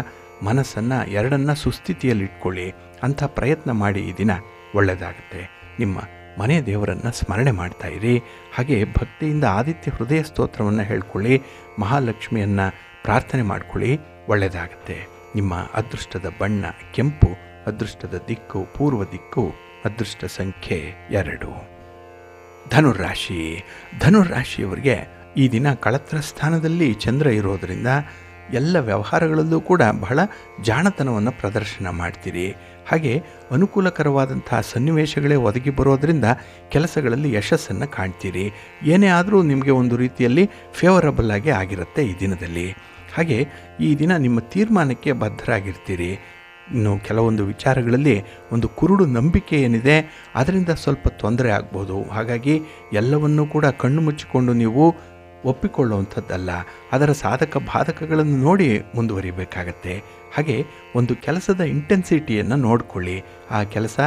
ಮನಸ್ಸನ್ನು ಎರಡನ್ನ ಸುಸ್ಥಿತಿಯಲ್ಲಿ ಇಟ್ಕೊಳ್ಳಿ. ಅಂಥ ಪ್ರಯತ್ನ ಮಾಡಿ ಈ ದಿನ ಒಳ್ಳೆಯದಾಗುತ್ತೆ. ನಿಮ್ಮ ಮನೆ ದೇವರನ್ನು ಸ್ಮರಣೆ ಮಾಡ್ತಾ ಇರಿ. ಹಾಗೆ ಭಕ್ತಿಯಿಂದ ಆದಿತ್ಯ ಹೃದಯ ಸ್ತೋತ್ರವನ್ನು ಹೇಳ್ಕೊಳ್ಳಿ. ಮಹಾಲಕ್ಷ್ಮಿಯನ್ನು ಪ್ರಾರ್ಥನೆ ಮಾಡ್ಕೊಳ್ಳಿ, ಒಳ್ಳೆಯದಾಗುತ್ತೆ. ನಿಮ್ಮ ಅದೃಷ್ಟದ ಬಣ್ಣ ಕೆಂಪು, ಅದೃಷ್ಟದ ದಿಕ್ಕು ಪೂರ್ವ ದಿಕ್ಕು, ಅದೃಷ್ಟ ಸಂಖ್ಯೆ 2. ಧನುರಾಶಿ. ಧನುರಾಶಿಯವರಿಗೆ ಈ ದಿನ ಕಳತ್ರ ಸ್ಥಾನದಲ್ಲಿ ಚಂದ್ರ ಇರೋದರಿಂದ ಎಲ್ಲ ವ್ಯವಹಾರಗಳಲ್ಲೂ ಕೂಡ ಬಹಳ ಜಾಣತನವನ್ನು ಪ್ರದರ್ಶನ ಮಾಡ್ತೀರಿ. ಹಾಗೆ ಅನುಕೂಲಕರವಾದಂಥ ಸನ್ನಿವೇಶಗಳೇ ಒದಗಿ ಬರೋದರಿಂದ ಕೆಲಸಗಳಲ್ಲಿ ಯಶಸ್ಸನ್ನು ಕಾಣ್ತೀರಿ. ಏನೇ ಆದರೂ ನಿಮಗೆ ಒಂದು ರೀತಿಯಲ್ಲಿ ಫೇವರಬಲ್ ಆಗಿ ಆಗಿರುತ್ತೆ ಈ ದಿನದಲ್ಲಿ. ಹಾಗೆ ಈ ದಿನ ನಿಮ್ಮ ತೀರ್ಮಾನಕ್ಕೆ ಬದ್ಧರಾಗಿರ್ತೀರಿ. ಇನ್ನು ಕೆಲವೊಂದು ವಿಚಾರಗಳಲ್ಲಿ ಒಂದು ಕುರುಡು ನಂಬಿಕೆ ಏನಿದೆ ಅದರಿಂದ ಸ್ವಲ್ಪ ತೊಂದರೆ ಆಗ್ಬೋದು. ಹಾಗಾಗಿ ಎಲ್ಲವನ್ನೂ ಕೂಡ ಕಣ್ಣು ಮುಚ್ಚಿಕೊಂಡು ನೀವು ಒಪ್ಪಿಕೊಳ್ಳುವಂಥದ್ದಲ್ಲ, ಅದರ ಸಾಧಕ ಬಾಧಕಗಳನ್ನು ನೋಡಿ ಮುಂದುವರಿಬೇಕಾಗತ್ತೆ. ಹಾಗೆ ಒಂದು ಕೆಲಸದ ಇಂಟೆನ್ಸಿಟಿಯನ್ನು ನೋಡಿಕೊಳ್ಳಿ. ಆ ಕೆಲಸ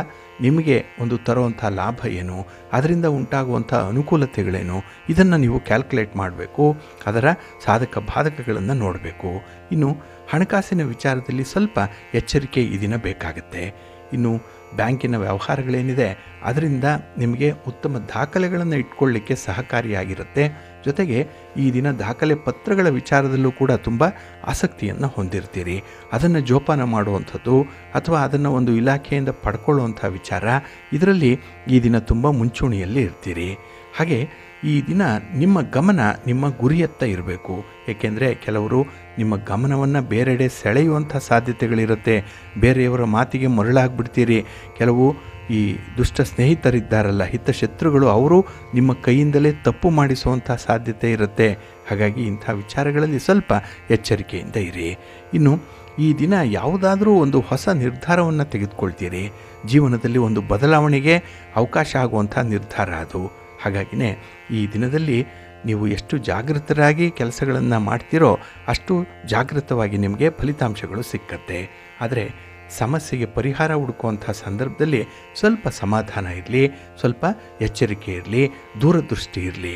ನಿಮಗೆ ಒಂದು ತರುವಂಥ ಲಾಭ ಏನು, ಅದರಿಂದ ಉಂಟಾಗುವಂಥ ಅನುಕೂಲತೆಗಳೇನು, ಇದನ್ನು ನೀವು ಕ್ಯಾಲ್ಕುಲೇಟ್ ಮಾಡಬೇಕು. ಅದರ ಸಾಧಕ ಬಾಧಕಗಳನ್ನು ನೋಡಬೇಕು. ಇನ್ನು ಹಣಕಾಸಿನ ವಿಚಾರದಲ್ಲಿ ಸ್ವಲ್ಪ ಎಚ್ಚರಿಕೆ ಈ ದಿನ ಬೇಕಾಗುತ್ತೆ. ಇನ್ನು ಬ್ಯಾಂಕಿನ ವ್ಯವಹಾರಗಳೇನಿದೆ ಅದರಿಂದ ನಿಮಗೆ ಉತ್ತಮ ದಾಖಲೆಗಳನ್ನು ಇಟ್ಕೊಳ್ಳಿಕ್ಕೆ ಸಹಕಾರಿಯಾಗಿರುತ್ತೆ. ಜೊತೆಗೆ ಈ ದಿನ ದಾಖಲೆ ಪತ್ರಗಳ ವಿಚಾರದಲ್ಲೂ ಕೂಡ ತುಂಬ ಆಸಕ್ತಿಯನ್ನು ಹೊಂದಿರ್ತೀರಿ. ಅದನ್ನು ಜೋಪಾನ ಮಾಡುವಂಥದ್ದು ಅಥವಾ ಅದನ್ನು ಒಂದು ಇಲಾಖೆಯಿಂದ ಪಡ್ಕೊಳ್ಳುವಂಥ ವಿಚಾರ, ಇದರಲ್ಲಿ ಈ ದಿನ ತುಂಬ ಮುಂಚೂಣಿಯಲ್ಲಿ ಇರ್ತೀರಿ. ಹಾಗೆ ಈ ದಿನ ನಿಮ್ಮ ಗಮನ ನಿಮ್ಮ ಗುರಿಯತ್ತ ಇರಬೇಕು. ಏಕೆಂದರೆ ಕೆಲವರು ನಿಮ್ಮ ಗಮನವನ್ನು ಬೇರೆಡೆ ಸೆಳೆಯುವಂಥ ಸಾಧ್ಯತೆಗಳಿರುತ್ತೆ. ಬೇರೆಯವರ ಮಾತಿಗೆ ಮರಳಾಗ್ಬಿಡ್ತೀರಿ. ಕೆಲವು ಈ ದುಷ್ಟ ಸ್ನೇಹಿತರಿದ್ದಾರಲ್ಲ, ಹಿತಶತ್ರುಗಳು, ಅವರು ನಿಮ್ಮ ಕೈಯಿಂದಲೇ ತಪ್ಪು ಮಾಡಿಸುವಂಥ ಸಾಧ್ಯತೆ ಇರುತ್ತೆ. ಹಾಗಾಗಿ ಇಂಥ ವಿಚಾರಗಳಲ್ಲಿ ಸ್ವಲ್ಪ ಎಚ್ಚರಿಕೆಯಿಂದ ಇರಿ. ಇನ್ನು ಈ ದಿನ ಯಾವುದಾದ್ರೂ ಒಂದು ಹೊಸ ನಿರ್ಧಾರವನ್ನು ತೆಗೆದುಕೊಳ್ತೀರಿ. ಜೀವನದಲ್ಲಿ ಒಂದು ಬದಲಾವಣೆಗೆ ಅವಕಾಶ ಆಗುವಂಥ ನಿರ್ಧಾರ ಅದು. ಹಾಗಾಗಿನೇ ಈ ದಿನದಲ್ಲಿ ನೀವು ಎಷ್ಟು ಜಾಗೃತರಾಗಿ ಕೆಲಸಗಳನ್ನು ಮಾಡ್ತೀರೋ ಅಷ್ಟು ಜಾಗೃತವಾಗಿ ನಿಮಗೆ ಫಲಿತಾಂಶಗಳು ಸಿಕ್ಕತ್ತೆ. ಆದರೆ ಸಮಸ್ಯೆಗೆ ಪರಿಹಾರ ಹುಡುಕುವಂಥ ಸಂದರ್ಭದಲ್ಲಿ ಸ್ವಲ್ಪ ಸಮಾಧಾನ ಇರಲಿ, ಸ್ವಲ್ಪ ಎಚ್ಚರಿಕೆ ಇರಲಿ, ದೂರದೃಷ್ಟಿ ಇರಲಿ.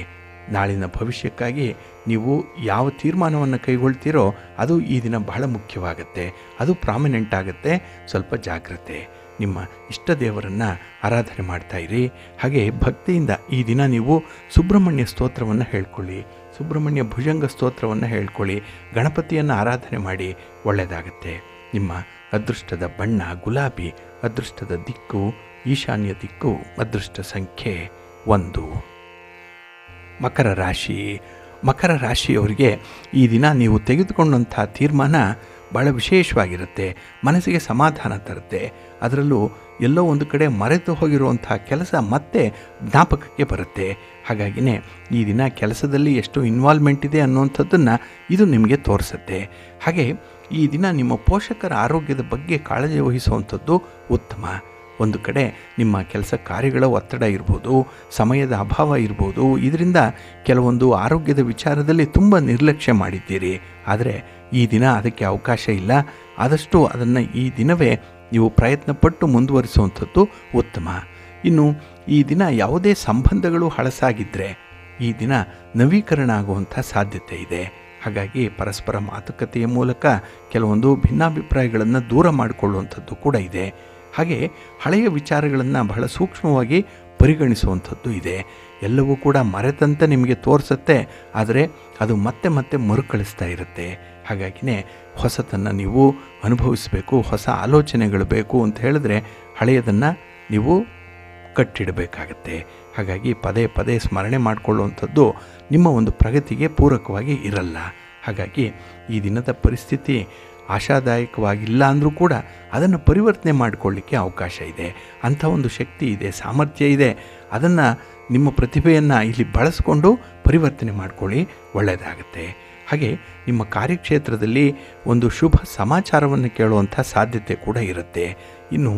ನಾಳಿನ ಭವಿಷ್ಯಕ್ಕಾಗಿ ನೀವು ಯಾವ ತೀರ್ಮಾನವನ್ನು ಕೈಗೊಳ್ತೀರೋ ಅದು ಈ ದಿನ ಬಹಳ ಮುಖ್ಯವಾಗುತ್ತೆ. ಅದು ಪ್ರಾಮಿನೆಂಟ್ ಆಗುತ್ತೆ. ಸ್ವಲ್ಪ ಜಾಗ್ರತೆ. ನಿಮ್ಮ ಇಷ್ಟ ದೇವರನ್ನು ಆರಾಧನೆ ಮಾಡ್ತಾ ಇರಿ. ಹಾಗೆ ಭಕ್ತಿಯಿಂದ ಈ ದಿನ ನೀವು ಸುಬ್ರಹ್ಮಣ್ಯ ಸ್ತೋತ್ರವನ್ನು ಹೇಳ್ಕೊಳ್ಳಿ, ಸುಬ್ರಹ್ಮಣ್ಯ ಭುಜಂಗ ಸ್ತೋತ್ರವನ್ನು ಹೇಳ್ಕೊಳ್ಳಿ, ಗಣಪತಿಯನ್ನು ಆರಾಧನೆ ಮಾಡಿ, ಒಳ್ಳೆಯದಾಗುತ್ತೆ. ನಿಮ್ಮ ಅದೃಷ್ಟದ ಬಣ್ಣ ಗುಲಾಬಿ, ಅದೃಷ್ಟದ ದಿಕ್ಕು ಈಶಾನ್ಯ ದಿಕ್ಕು, ಅದೃಷ್ಟ ಸಂಖ್ಯೆ 1. ಮಕರ ರಾಶಿ. ಮಕರ ರಾಶಿಯವರಿಗೆ ಈ ದಿನ ನೀವು ತೆಗೆದುಕೊಂಡಂಥ ತೀರ್ಮಾನ ಭಾಳ ವಿಶೇಷವಾಗಿರುತ್ತೆ. ಮನಸ್ಸಿಗೆ ಸಮಾಧಾನ ತರುತ್ತೆ. ಅದರಲ್ಲೂ ಎಲ್ಲೋ ಒಂದು ಕಡೆ ಮರೆತು ಹೋಗಿರುವಂಥ ಕೆಲಸ ಮತ್ತೆ ಜ್ಞಾಪಕಕ್ಕೆ ಬರುತ್ತೆ. ಹಾಗಾಗಿನೇ ಈ ದಿನ ಕೆಲಸದಲ್ಲಿ ಎಷ್ಟು ಇನ್ವಾಲ್ವ್ಮೆಂಟ್ ಇದೆ ಅನ್ನುವಂಥದ್ದನ್ನು ಇದು ನಿಮಗೆ ತೋರಿಸುತ್ತೆ. ಹಾಗೆ ಈ ದಿನ ನಿಮ್ಮ ಪೋಷಕರ ಆರೋಗ್ಯದ ಬಗ್ಗೆ ಕಾಳಜಿ ವಹಿಸುವಂಥದ್ದು ಉತ್ತಮ. ಒಂದು ಕಡೆ ನಿಮ್ಮ ಕೆಲಸ ಕಾರ್ಯಗಳ ಒತ್ತಡ ಇರ್ಬೋದು, ಸಮಯದ ಅಭಾವ ಇರ್ಬೋದು, ಇದರಿಂದ ಕೆಲವೊಂದು ಆರೋಗ್ಯದ ವಿಚಾರದಲ್ಲಿ ತುಂಬ ನಿರ್ಲಕ್ಷ್ಯ ಮಾಡಿದ್ದೀರಿ. ಆದರೆ ಈ ದಿನ ಅದಕ್ಕೆ ಅವಕಾಶ ಇಲ್ಲ. ಆದಷ್ಟು ಅದನ್ನು ಈ ದಿನವೇ ನೀವು ಪ್ರಯತ್ನಪಟ್ಟು ಮುಂದುವರಿಸುವಂಥದ್ದು ಉತ್ತಮ. ಇನ್ನು ಈ ದಿನ ಯಾವುದೇ ಸಂಬಂಧಗಳು ಹಳಸಾಗಿದ್ದರೆ ಈ ದಿನ ನವೀಕರಣ ಆಗುವಂಥ ಸಾಧ್ಯತೆ ಇದೆ. ಹಾಗಾಗಿ ಪರಸ್ಪರ ಮಾತುಕತೆಯ ಮೂಲಕ ಕೆಲವೊಂದು ಭಿನ್ನಾಭಿಪ್ರಾಯಗಳನ್ನು ದೂರ ಮಾಡಿಕೊಳ್ಳುವಂಥದ್ದು ಕೂಡ ಇದೆ. ಹಾಗೆ ಹಳೆಯ ವಿಚಾರಗಳನ್ನು ಬಹಳ ಸೂಕ್ಷ್ಮವಾಗಿ ಪರಿಗಣಿಸುವಂಥದ್ದು ಇದೆ. ಎಲ್ಲವೂ ಕೂಡ ಮರೆತಂತೆ ನಿಮಗೆ ತೋರಿಸುತ್ತೆ, ಆದರೆ ಅದು ಮತ್ತೆ ಮತ್ತೆ ಮರುಕಳಿಸ್ತಾ ಇರುತ್ತೆ. ಹಾಗಾಗಿನೇ ಹೊಸತನ್ನು ನೀವು ಅನುಭವಿಸಬೇಕು, ಹೊಸ ಆಲೋಚನೆಗಳು ಬೇಕು ಅಂತ ಹೇಳಿದ್ರೆ ಹಳೆಯದನ್ನು ನೀವು ಕಟ್ಟಿಡಬೇಕಾಗತ್ತೆ. ಹಾಗಾಗಿ ಪದೇ ಪದೇ ಸ್ಮರಣೆ ಮಾಡಿಕೊಳ್ಳುವಂಥದ್ದು ನಿಮ್ಮ ಒಂದು ಪ್ರಗತಿಗೆ ಪೂರಕವಾಗಿ ಇರಲ್ಲ. ಹಾಗಾಗಿ ಈ ದಿನದ ಪರಿಸ್ಥಿತಿ ಆಶಾದಾಯಕವಾಗಿಲ್ಲ ಅಂದರೂ ಕೂಡ ಅದನ್ನು ಪರಿವರ್ತನೆ ಮಾಡಿಕೊಳ್ಳಿಕ್ಕೆ ಅವಕಾಶ ಇದೆ. ಅಂಥ ಒಂದು ಶಕ್ತಿ ಇದೆ, ಸಾಮರ್ಥ್ಯ ಇದೆ. ಅದನ್ನು ನಿಮ್ಮ ಪ್ರತಿಭೆಯನ್ನು ಇಲ್ಲಿ ಬಳಸ್ಕೊಂಡು ಪರಿವರ್ತನೆ ಮಾಡ್ಕೊಳ್ಳಿ, ಒಳ್ಳೆಯದಾಗುತ್ತೆ. ಹಾಗೆ ನಿಮ್ಮ ಕಾರ್ಯಕ್ಷೇತ್ರದಲ್ಲಿ ಒಂದು ಶುಭ ಸಮಾಚಾರವನ್ನು ಕೇಳುವಂಥ ಸಾಧ್ಯತೆ ಕೂಡ ಇರುತ್ತೆ. ಇನ್ನು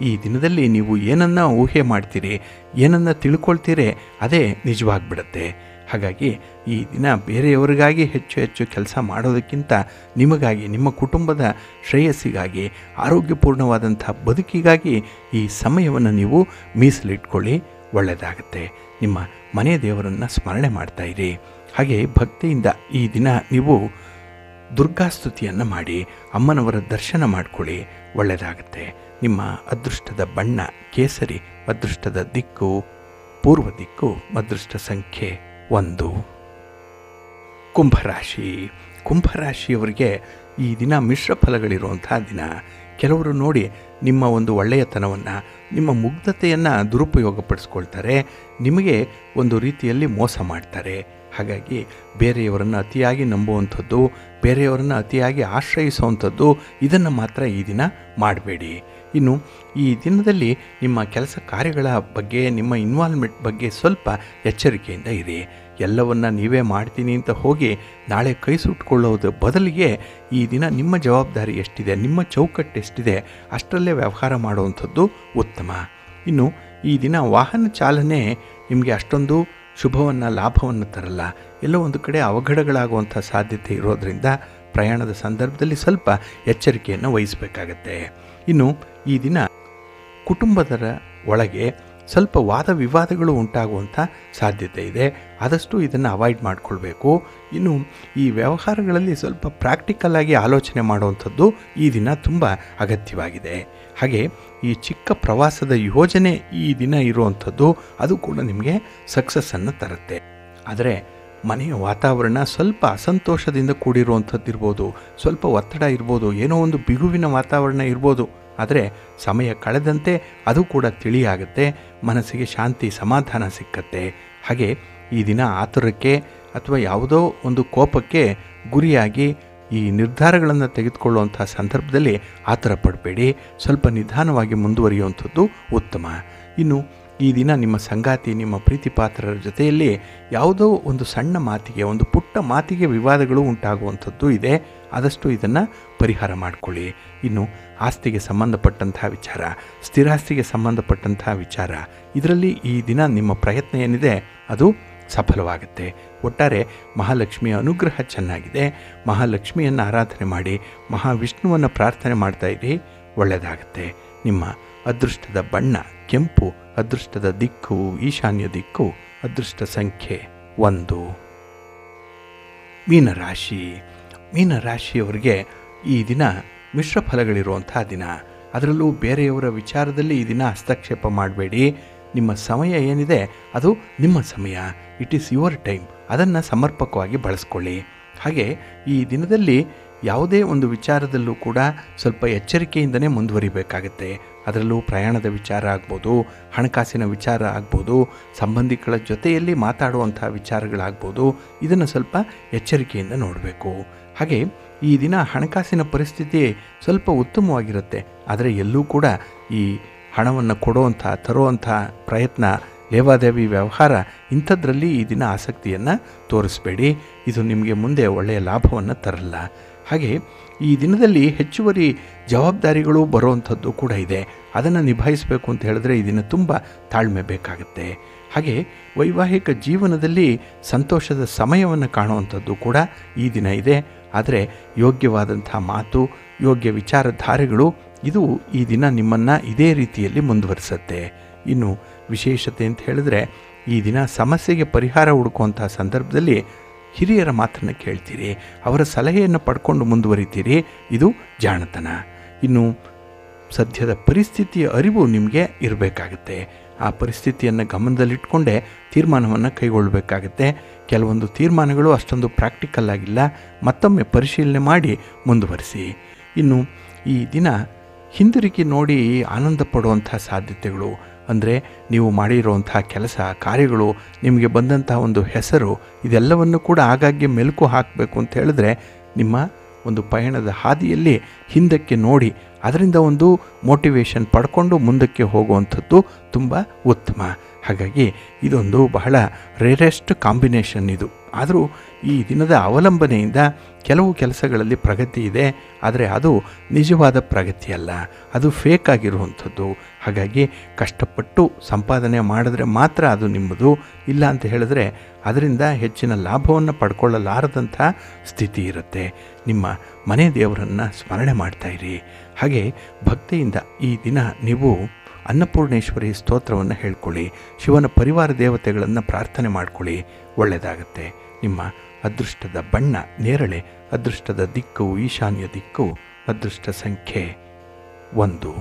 ಈ ದಿನದಲ್ಲಿ ನೀವು ಏನನ್ನು ಊಹೆ ಮಾಡ್ತೀರಿ, ಏನನ್ನು ತಿಳ್ಕೊಳ್ತೀರಿ, ಅದೇ ನಿಜವಾಗಿಬಿಡುತ್ತೆ. ಹಾಗಾಗಿ ಈ ದಿನ ಬೇರೆಯವರಿಗಾಗಿ ಹೆಚ್ಚು ಹೆಚ್ಚು ಕೆಲಸ ಮಾಡೋದಕ್ಕಿಂತ ನಿಮಗಾಗಿ, ನಿಮ್ಮ ಕುಟುಂಬದ ಶ್ರೇಯಸ್ಸಿಗಾಗಿ, ಆರೋಗ್ಯಪೂರ್ಣವಾದಂಥ ಬದುಕಿಗಾಗಿ ಈ ಸಮಯವನ್ನು ನೀವು ಮೀಸಲಿಟ್ಕೊಳ್ಳಿ, ಒಳ್ಳೆಯದಾಗುತ್ತೆ. ನಿಮ್ಮ ಮನೆ ದೇವರನ್ನು ಸ್ಮರಣೆ ಮಾಡ್ತಾಯಿರಿ. ಹಾಗೆ ಭಕ್ತಿಯಿಂದ ಈ ದಿನ ನೀವು ದುರ್ಗಾಸ್ತುತಿಯನ್ನು ಮಾಡಿ ಅಮ್ಮನವರ ದರ್ಶನ ಮಾಡಿಕೊಳ್ಳಿ, ಒಳ್ಳೆಯದಾಗುತ್ತೆ. ನಿಮ್ಮ ಅದೃಷ್ಟದ ಬಣ್ಣ ಕೇಸರಿ, ಅದೃಷ್ಟದ ದಿಕ್ಕು ಪೂರ್ವ ದಿಕ್ಕು, ಅದೃಷ್ಟ ಸಂಖ್ಯೆ 1. ಕುಂಭರಾಶಿ. ಕುಂಭರಾಶಿಯವರಿಗೆ ಈ ದಿನ ಮಿಶ್ರ ಫಲಗಳಿರುವಂಥ ದಿನ. ಕೆಲವರು ನೋಡಿ ನಿಮ್ಮ ಒಂದು ಒಳ್ಳೆಯತನವನ್ನು, ನಿಮ್ಮ ಮುಗ್ಧತೆಯನ್ನು ದುರುಪಯೋಗಪಡಿಸ್ಕೊಳ್ತಾರೆ, ನಿಮಗೆ ಒಂದು ರೀತಿಯಲ್ಲಿ ಮೋಸ ಮಾಡ್ತಾರೆ. ಹಾಗಾಗಿ ಬೇರೆಯವರನ್ನು ಅತಿಯಾಗಿ ನಂಬುವಂಥದ್ದು, ಬೇರೆಯವರನ್ನು ಅತಿಯಾಗಿ ಆಶ್ರಯಿಸುವಂಥದ್ದು, ಇದನ್ನು ಮಾತ್ರ ಈ ದಿನ ಮಾಡಬೇಡಿ. ಇನ್ನು ಈ ದಿನದಲ್ಲಿ ನಿಮ್ಮ ಕೆಲಸ ಕಾರ್ಯಗಳ ಬಗ್ಗೆ, ನಿಮ್ಮ ಇನ್ವಾಲ್ವ್ಮೆಂಟ್ ಬಗ್ಗೆ ಸ್ವಲ್ಪ ಎಚ್ಚರಿಕೆಯಿಂದ ಇರಿ. ಎಲ್ಲವನ್ನ ನೀವೇ ಮಾಡ್ತೀನಿ ಅಂತ ಹೋಗಿ ನಾಳೆ ಕೈ ಸುಟ್ಕೊಳ್ಳೋದು ಬದಲಿಗೆ ಈ ದಿನ ನಿಮ್ಮ ಜವಾಬ್ದಾರಿ ಎಷ್ಟಿದೆ, ನಿಮ್ಮ ಚೌಕಟ್ಟು ಎಷ್ಟಿದೆ, ಅಷ್ಟರಲ್ಲೇ ವ್ಯವಹಾರ ಮಾಡುವಂಥದ್ದು ಉತ್ತಮ. ಇನ್ನು ಈ ದಿನ ವಾಹನ ಚಾಲನೆ ನಿಮಗೆ ಅಷ್ಟೊಂದು ಶುಭವನ್ನು, ಲಾಭವನ್ನು ತರಲ್ಲ. ಎಲ್ಲೋ ಒಂದು ಕಡೆ ಅವಘಡಗಳಾಗುವಂಥ ಸಾಧ್ಯತೆ ಇರೋದರಿಂದ ಪ್ರಯಾಣದ ಸಂದರ್ಭದಲ್ಲಿ ಸ್ವಲ್ಪ ಎಚ್ಚರಿಕೆಯನ್ನು ವಹಿಸಬೇಕಾಗತ್ತೆ. ಇನ್ನು ಈ ದಿನ ಕುಟುಂಬದರ ಒಳಗೆ ಸ್ವಲ್ಪ ವಾದ ವಿವಾದಗಳು ಉಂಟಾಗುವಂಥ ಸಾಧ್ಯತೆ ಇದೆ. ಆದಷ್ಟು ಇದನ್ನು ಅವಾಯ್ಡ್ ಮಾಡಿಕೊಳ್ಬೇಕು. ಇನ್ನು ಈ ವ್ಯವಹಾರಗಳಲ್ಲಿ ಸ್ವಲ್ಪ ಪ್ರಾಕ್ಟಿಕಲ್ಲಾಗಿ ಆಲೋಚನೆ ಮಾಡುವಂಥದ್ದು ಈ ದಿನ ತುಂಬ ಅಗತ್ಯವಾಗಿದೆ. ಹಾಗೆ ಈ ಚಿಕ್ಕ ಪ್ರವಾಸದ ಯೋಜನೆ ಈ ದಿನ ಇರುವಂಥದ್ದು, ಅದು ಕೂಡ ನಿಮಗೆ ಸಕ್ಸಸ್ಸನ್ನು ತರುತ್ತೆ. ಆದರೆ ಮನೆಯ ವಾತಾವರಣ ಸ್ವಲ್ಪ ಅಸಂತೋಷದಿಂದ ಕೂಡಿರುವಂಥದ್ದು ಇರ್ಬೋದು, ಸ್ವಲ್ಪ ಒತ್ತಡ ಇರ್ಬೋದು, ಏನೋ ಒಂದು ಬಿಗುವಿನ ವಾತಾವರಣ ಇರ್ಬೋದು. ಆದರೆ ಸಮಯ ಕಳೆದಂತೆ ಅದು ಕೂಡ ತಿಳಿಯಾಗುತ್ತೆ, ಮನಸ್ಸಿಗೆ ಶಾಂತಿ ಸಮಾಧಾನ ಸಿಕ್ಕತ್ತೆ. ಹಾಗೆ ಈ ದಿನ ಆತುರಕ್ಕೆ ಅಥವಾ ಯಾವುದೋ ಒಂದು ಕೋಪಕ್ಕೆ ಗುರಿಯಾಗಿ ಈ ನಿರ್ಧಾರಗಳನ್ನು ತೆಗೆದುಕೊಳ್ಳುವಂಥ ಸಂದರ್ಭದಲ್ಲಿ ಆತುರ ಪಡಬೇಡಿ, ಸ್ವಲ್ಪ ನಿಧಾನವಾಗಿ ಮುಂದುವರಿಯುವಂಥದ್ದು ಉತ್ತಮ. ಇನ್ನು ಈ ದಿನ ನಿಮ್ಮ ಸಂಗಾತಿ, ನಿಮ್ಮ ಪ್ರೀತಿ ಪಾತ್ರರ ಜೊತೆಯಲ್ಲಿ ಯಾವುದೋ ಒಂದು ಸಣ್ಣ ಮಾತಿಗೆ, ಒಂದು ಪುಟ್ಟ ಮಾತಿಗೆ ವಿವಾದಗಳು ಉಂಟಾಗುವಂಥದ್ದು ಇದೆ. ಆದಷ್ಟು ಇದನ್ನು ಪರಿಹಾರ ಮಾಡಿಕೊಳ್ಳಿ. ಇನ್ನು ಆಸ್ತಿಗೆ ಸಂಬಂಧಪಟ್ಟಂತಹ ವಿಚಾರ, ಸ್ಥಿರಾಸ್ತಿಗೆ ಸಂಬಂಧಪಟ್ಟಂತಹ ವಿಚಾರ, ಇದರಲ್ಲಿ ಈ ದಿನ ನಿಮ್ಮ ಪ್ರಯತ್ನ ಏನಿದೆ ಅದು ಸಫಲವಾಗುತ್ತೆ. ಒಟ್ಟಾರೆ ಮಹಾಲಕ್ಷ್ಮಿಯ ಅನುಗ್ರಹ ಚೆನ್ನಾಗಿದೆ. ಮಹಾಲಕ್ಷ್ಮಿಯನ್ನು ಆರಾಧನೆ ಮಾಡಿ, ಮಹಾವಿಷ್ಣುವನ್ನು ಪ್ರಾರ್ಥನೆ ಮಾಡ್ತಾ ಇರಿ, ಒಳ್ಳೆಯದಾಗುತ್ತೆ. ನಿಮ್ಮ ಅದೃಷ್ಟದ ಬಣ್ಣ ಕೆಂಪು, ಅದೃಷ್ಟದ ದಿಕ್ಕು ಈಶಾನ್ಯ ದಿಕ್ಕು, ಅದೃಷ್ಟ ಸಂಖ್ಯೆ 1. ಮೀನರಾಶಿ. ಮೀನರಾಶಿಯವರಿಗೆ ಈ ದಿನ ಮಿಶ್ರ ಫಲಗಳಿರುವಂಥ ದಿನ. ಅದರಲ್ಲೂ ಬೇರೆಯವರ ವಿಚಾರದಲ್ಲಿ ಈ ದಿನ ಹಸ್ತಕ್ಷೇಪ ಮಾಡಬೇಡಿ. ನಿಮ್ಮ ಸಮಯ ಏನಿದೆ ಅದು ನಿಮ್ಮ ಸಮಯ, ಇಟ್ ಈಸ್ ಯುವರ್ ಟೈಮ್, ಅದನ್ನು ಸಮರ್ಪಕವಾಗಿ ಬಳಸ್ಕೊಳ್ಳಿ. ಹಾಗೆ ಈ ದಿನದಲ್ಲಿ ಯಾವುದೇ ಒಂದು ವಿಚಾರದಲ್ಲೂ ಕೂಡ ಸ್ವಲ್ಪ ಎಚ್ಚರಿಕೆಯಿಂದನೇ ಮುಂದುವರಿಬೇಕಾಗತ್ತೆ. ಅದರಲ್ಲೂ ಪ್ರಯಾಣದ ವಿಚಾರ ಆಗ್ಬೋದು, ಹಣಕಾಸಿನ ವಿಚಾರ ಆಗ್ಬೋದು, ಸಂಬಂಧಿಗಳ ಜೊತೆಯಲ್ಲಿ ಮಾತಾಡುವಂಥ ವಿಚಾರಗಳಾಗ್ಬೋದು, ಇದನ್ನು ಸ್ವಲ್ಪ ಎಚ್ಚರಿಕೆಯಿಂದ ನೋಡಬೇಕು. ಹಾಗೆ ಈ ದಿನ ಹಣಕಾಸಿನ ಪರಿಸ್ಥಿತಿ ಸ್ವಲ್ಪ ಉತ್ತಮವಾಗಿರುತ್ತೆ. ಆದರೆ ಎಲ್ಲೂ ಕೂಡ ಈ ಹಣವನ್ನು ಕೊಡುವಂಥ, ತರುವಂಥ ಪ್ರಯತ್ನ, ಲೇವಾದೇವಿ ವ್ಯವಹಾರ, ಇಂಥದ್ರಲ್ಲಿ ಈ ದಿನ ಆಸಕ್ತಿಯನ್ನು ತೋರಿಸಬೇಡಿ. ಇದು ನಿಮಗೆ ಮುಂದೆ ಒಳ್ಳೆಯ ಲಾಭವನ್ನು ತರಲ್ಲ. ಹಾಗೆ ಈ ದಿನದಲ್ಲಿ ಹೆಚ್ಚುವರಿ ಜವಾಬ್ದಾರಿಗಳು ಬರುವಂಥದ್ದು ಕೂಡ ಇದೆ. ಅದನ್ನು ನಿಭಾಯಿಸಬೇಕು ಅಂತ ಹೇಳಿದ್ರೆ ಈ ದಿನ ತುಂಬ ತಾಳ್ಮೆ ಬೇಕಾಗುತ್ತೆ. ಹಾಗೆ ವೈವಾಹಿಕ ಜೀವನದಲ್ಲಿ ಸಂತೋಷದ ಸಮಯವನ್ನು ಕಾಣುವಂಥದ್ದು ಕೂಡ ಈ ದಿನ ಇದೆ. ಆದರೆ ಯೋಗ್ಯವಾದಂಥ ಮಾತು, ಯೋಗ್ಯ ವಿಚಾರಧಾರೆಗಳು, ಇದು ಈ ದಿನ ನಿಮ್ಮನ್ನು ಇದೇ ರೀತಿಯಲ್ಲಿ ಮುಂದುವರಿಸುತ್ತೆ. ಇನ್ನು ವಿಶೇಷತೆ ಅಂತ ಹೇಳಿದ್ರೆ ಈ ದಿನ ಸಮಸ್ಯೆಗೆ ಪರಿಹಾರ ಹುಡುಕುವಂಥ ಸಂದರ್ಭದಲ್ಲಿ ಹಿರಿಯರ ಮಾತನ್ನು ಕೇಳ್ತೀರಿ, ಅವರ ಸಲಹೆಯನ್ನು ಪಡ್ಕೊಂಡು ಮುಂದುವರಿತೀರಿ, ಇದು ಜಾಣತನ. ಇನ್ನು ಸದ್ಯದ ಪರಿಸ್ಥಿತಿಯ ಅರಿವು ನಿಮಗೆ ಇರಬೇಕಾಗುತ್ತೆ. ಆ ಪರಿಸ್ಥಿತಿಯನ್ನು ಗಮನದಲ್ಲಿಟ್ಕೊಂಡೇ ತೀರ್ಮಾನವನ್ನು ಕೈಗೊಳ್ಳಬೇಕಾಗುತ್ತೆ. ಕೆಲವೊಂದು ತೀರ್ಮಾನಗಳು ಅಷ್ಟೊಂದು ಪ್ರಾಕ್ಟಿಕಲ್ ಆಗಿಲ್ಲ, ಮತ್ತೊಮ್ಮೆ ಪರಿಶೀಲನೆ ಮಾಡಿ ಮುಂದುವರಿಸಿ. ಇನ್ನು ಈ ದಿನ ಹಿಂದಿರುಗಿ ನೋಡಿ ಆನಂದ ಪಡುವಂಥ ಸಾಧ್ಯತೆಗಳು, ಅಂದರೆ ನೀವು ಮಾಡಿರುವಂಥ ಕೆಲಸ ಕಾರ್ಯಗಳು, ನಿಮಗೆ ಬಂದಂಥ ಒಂದು ಹೆಸರು, ಇದೆಲ್ಲವನ್ನು ಕೂಡ ಆಗಾಗ್ಗೆ ಮೆಲುಕು ಹಾಕಬೇಕು ಅಂತ ಹೇಳಿದ್ರೆ ನಿಮ್ಮ ಒಂದು ಪಯಣದ ಹಾದಿಯಲ್ಲಿ ಹಿಂದಕ್ಕೆ ನೋಡಿ ಅದರಿಂದ ಒಂದು ಮೋಟಿವೇಶನ್ ಪಡ್ಕೊಂಡು ಮುಂದಕ್ಕೆ ಹೋಗುವಂಥದ್ದು ತುಂಬ ಉತ್ತಮ. ಹಾಗಾಗಿ ಇದೊಂದು ಬಹಳ ರೇರೆಸ್ಟ್ ಕಾಂಬಿನೇಷನ್ ಇದು. ಆದರೂ ಈ ದಿನದ ಅವಲಂಬನೆಯಿಂದ ಕೆಲವು ಕೆಲಸಗಳಲ್ಲಿ ಪ್ರಗತಿ ಇದೆ, ಆದರೆ ಅದು ನಿಜವಾದ ಪ್ರಗತಿ ಅಲ್ಲ, ಅದು ಫೇಕ್ ಆಗಿರುವಂಥದ್ದು. ಹಾಗಾಗಿ ಕಷ್ಟಪಟ್ಟು ಸಂಪಾದನೆ ಮಾಡಿದ್ರೆ ಮಾತ್ರ ಅದು ನಿಮ್ಮದು, ಇಲ್ಲ ಅಂತ ಹೇಳಿದ್ರೆ ಅದರಿಂದ ಹೆಚ್ಚಿನ ಲಾಭವನ್ನು ಪಡ್ಕೊಳ್ಳಲಾರದಂಥ ಸ್ಥಿತಿ ಇರುತ್ತೆ. ನಿಮ್ಮ ಮನೆ ದೇವರನ್ನು ಸ್ಮರಣೆ ಮಾಡ್ತಾಯಿರಿ. ಹಾಗೆ ಭಕ್ತಿಯಿಂದ ಈ ದಿನ ನೀವು ಅನ್ನಪೂರ್ಣೇಶ್ವರಿ ಸ್ತೋತ್ರವನ್ನು ಹೇಳ್ಕೊಳ್ಳಿ, ಶಿವನ ಪರಿವಾರ ದೇವತೆಗಳನ್ನು ಪ್ರಾರ್ಥನೆ ಮಾಡ್ಕೊಳ್ಳಿ, ಒಳ್ಳೆಯದಾಗತ್ತೆ. ನಿಮ್ಮ ಅದೃಷ್ಟದ ಬಣ್ಣ ನೇರಳೆ, ಅದೃಷ್ಟದ ದಿಕ್ಕು ಈಶಾನ್ಯ ದಿಕ್ಕು, ಅದೃಷ್ಟ ಸಂಖ್ಯೆ 1.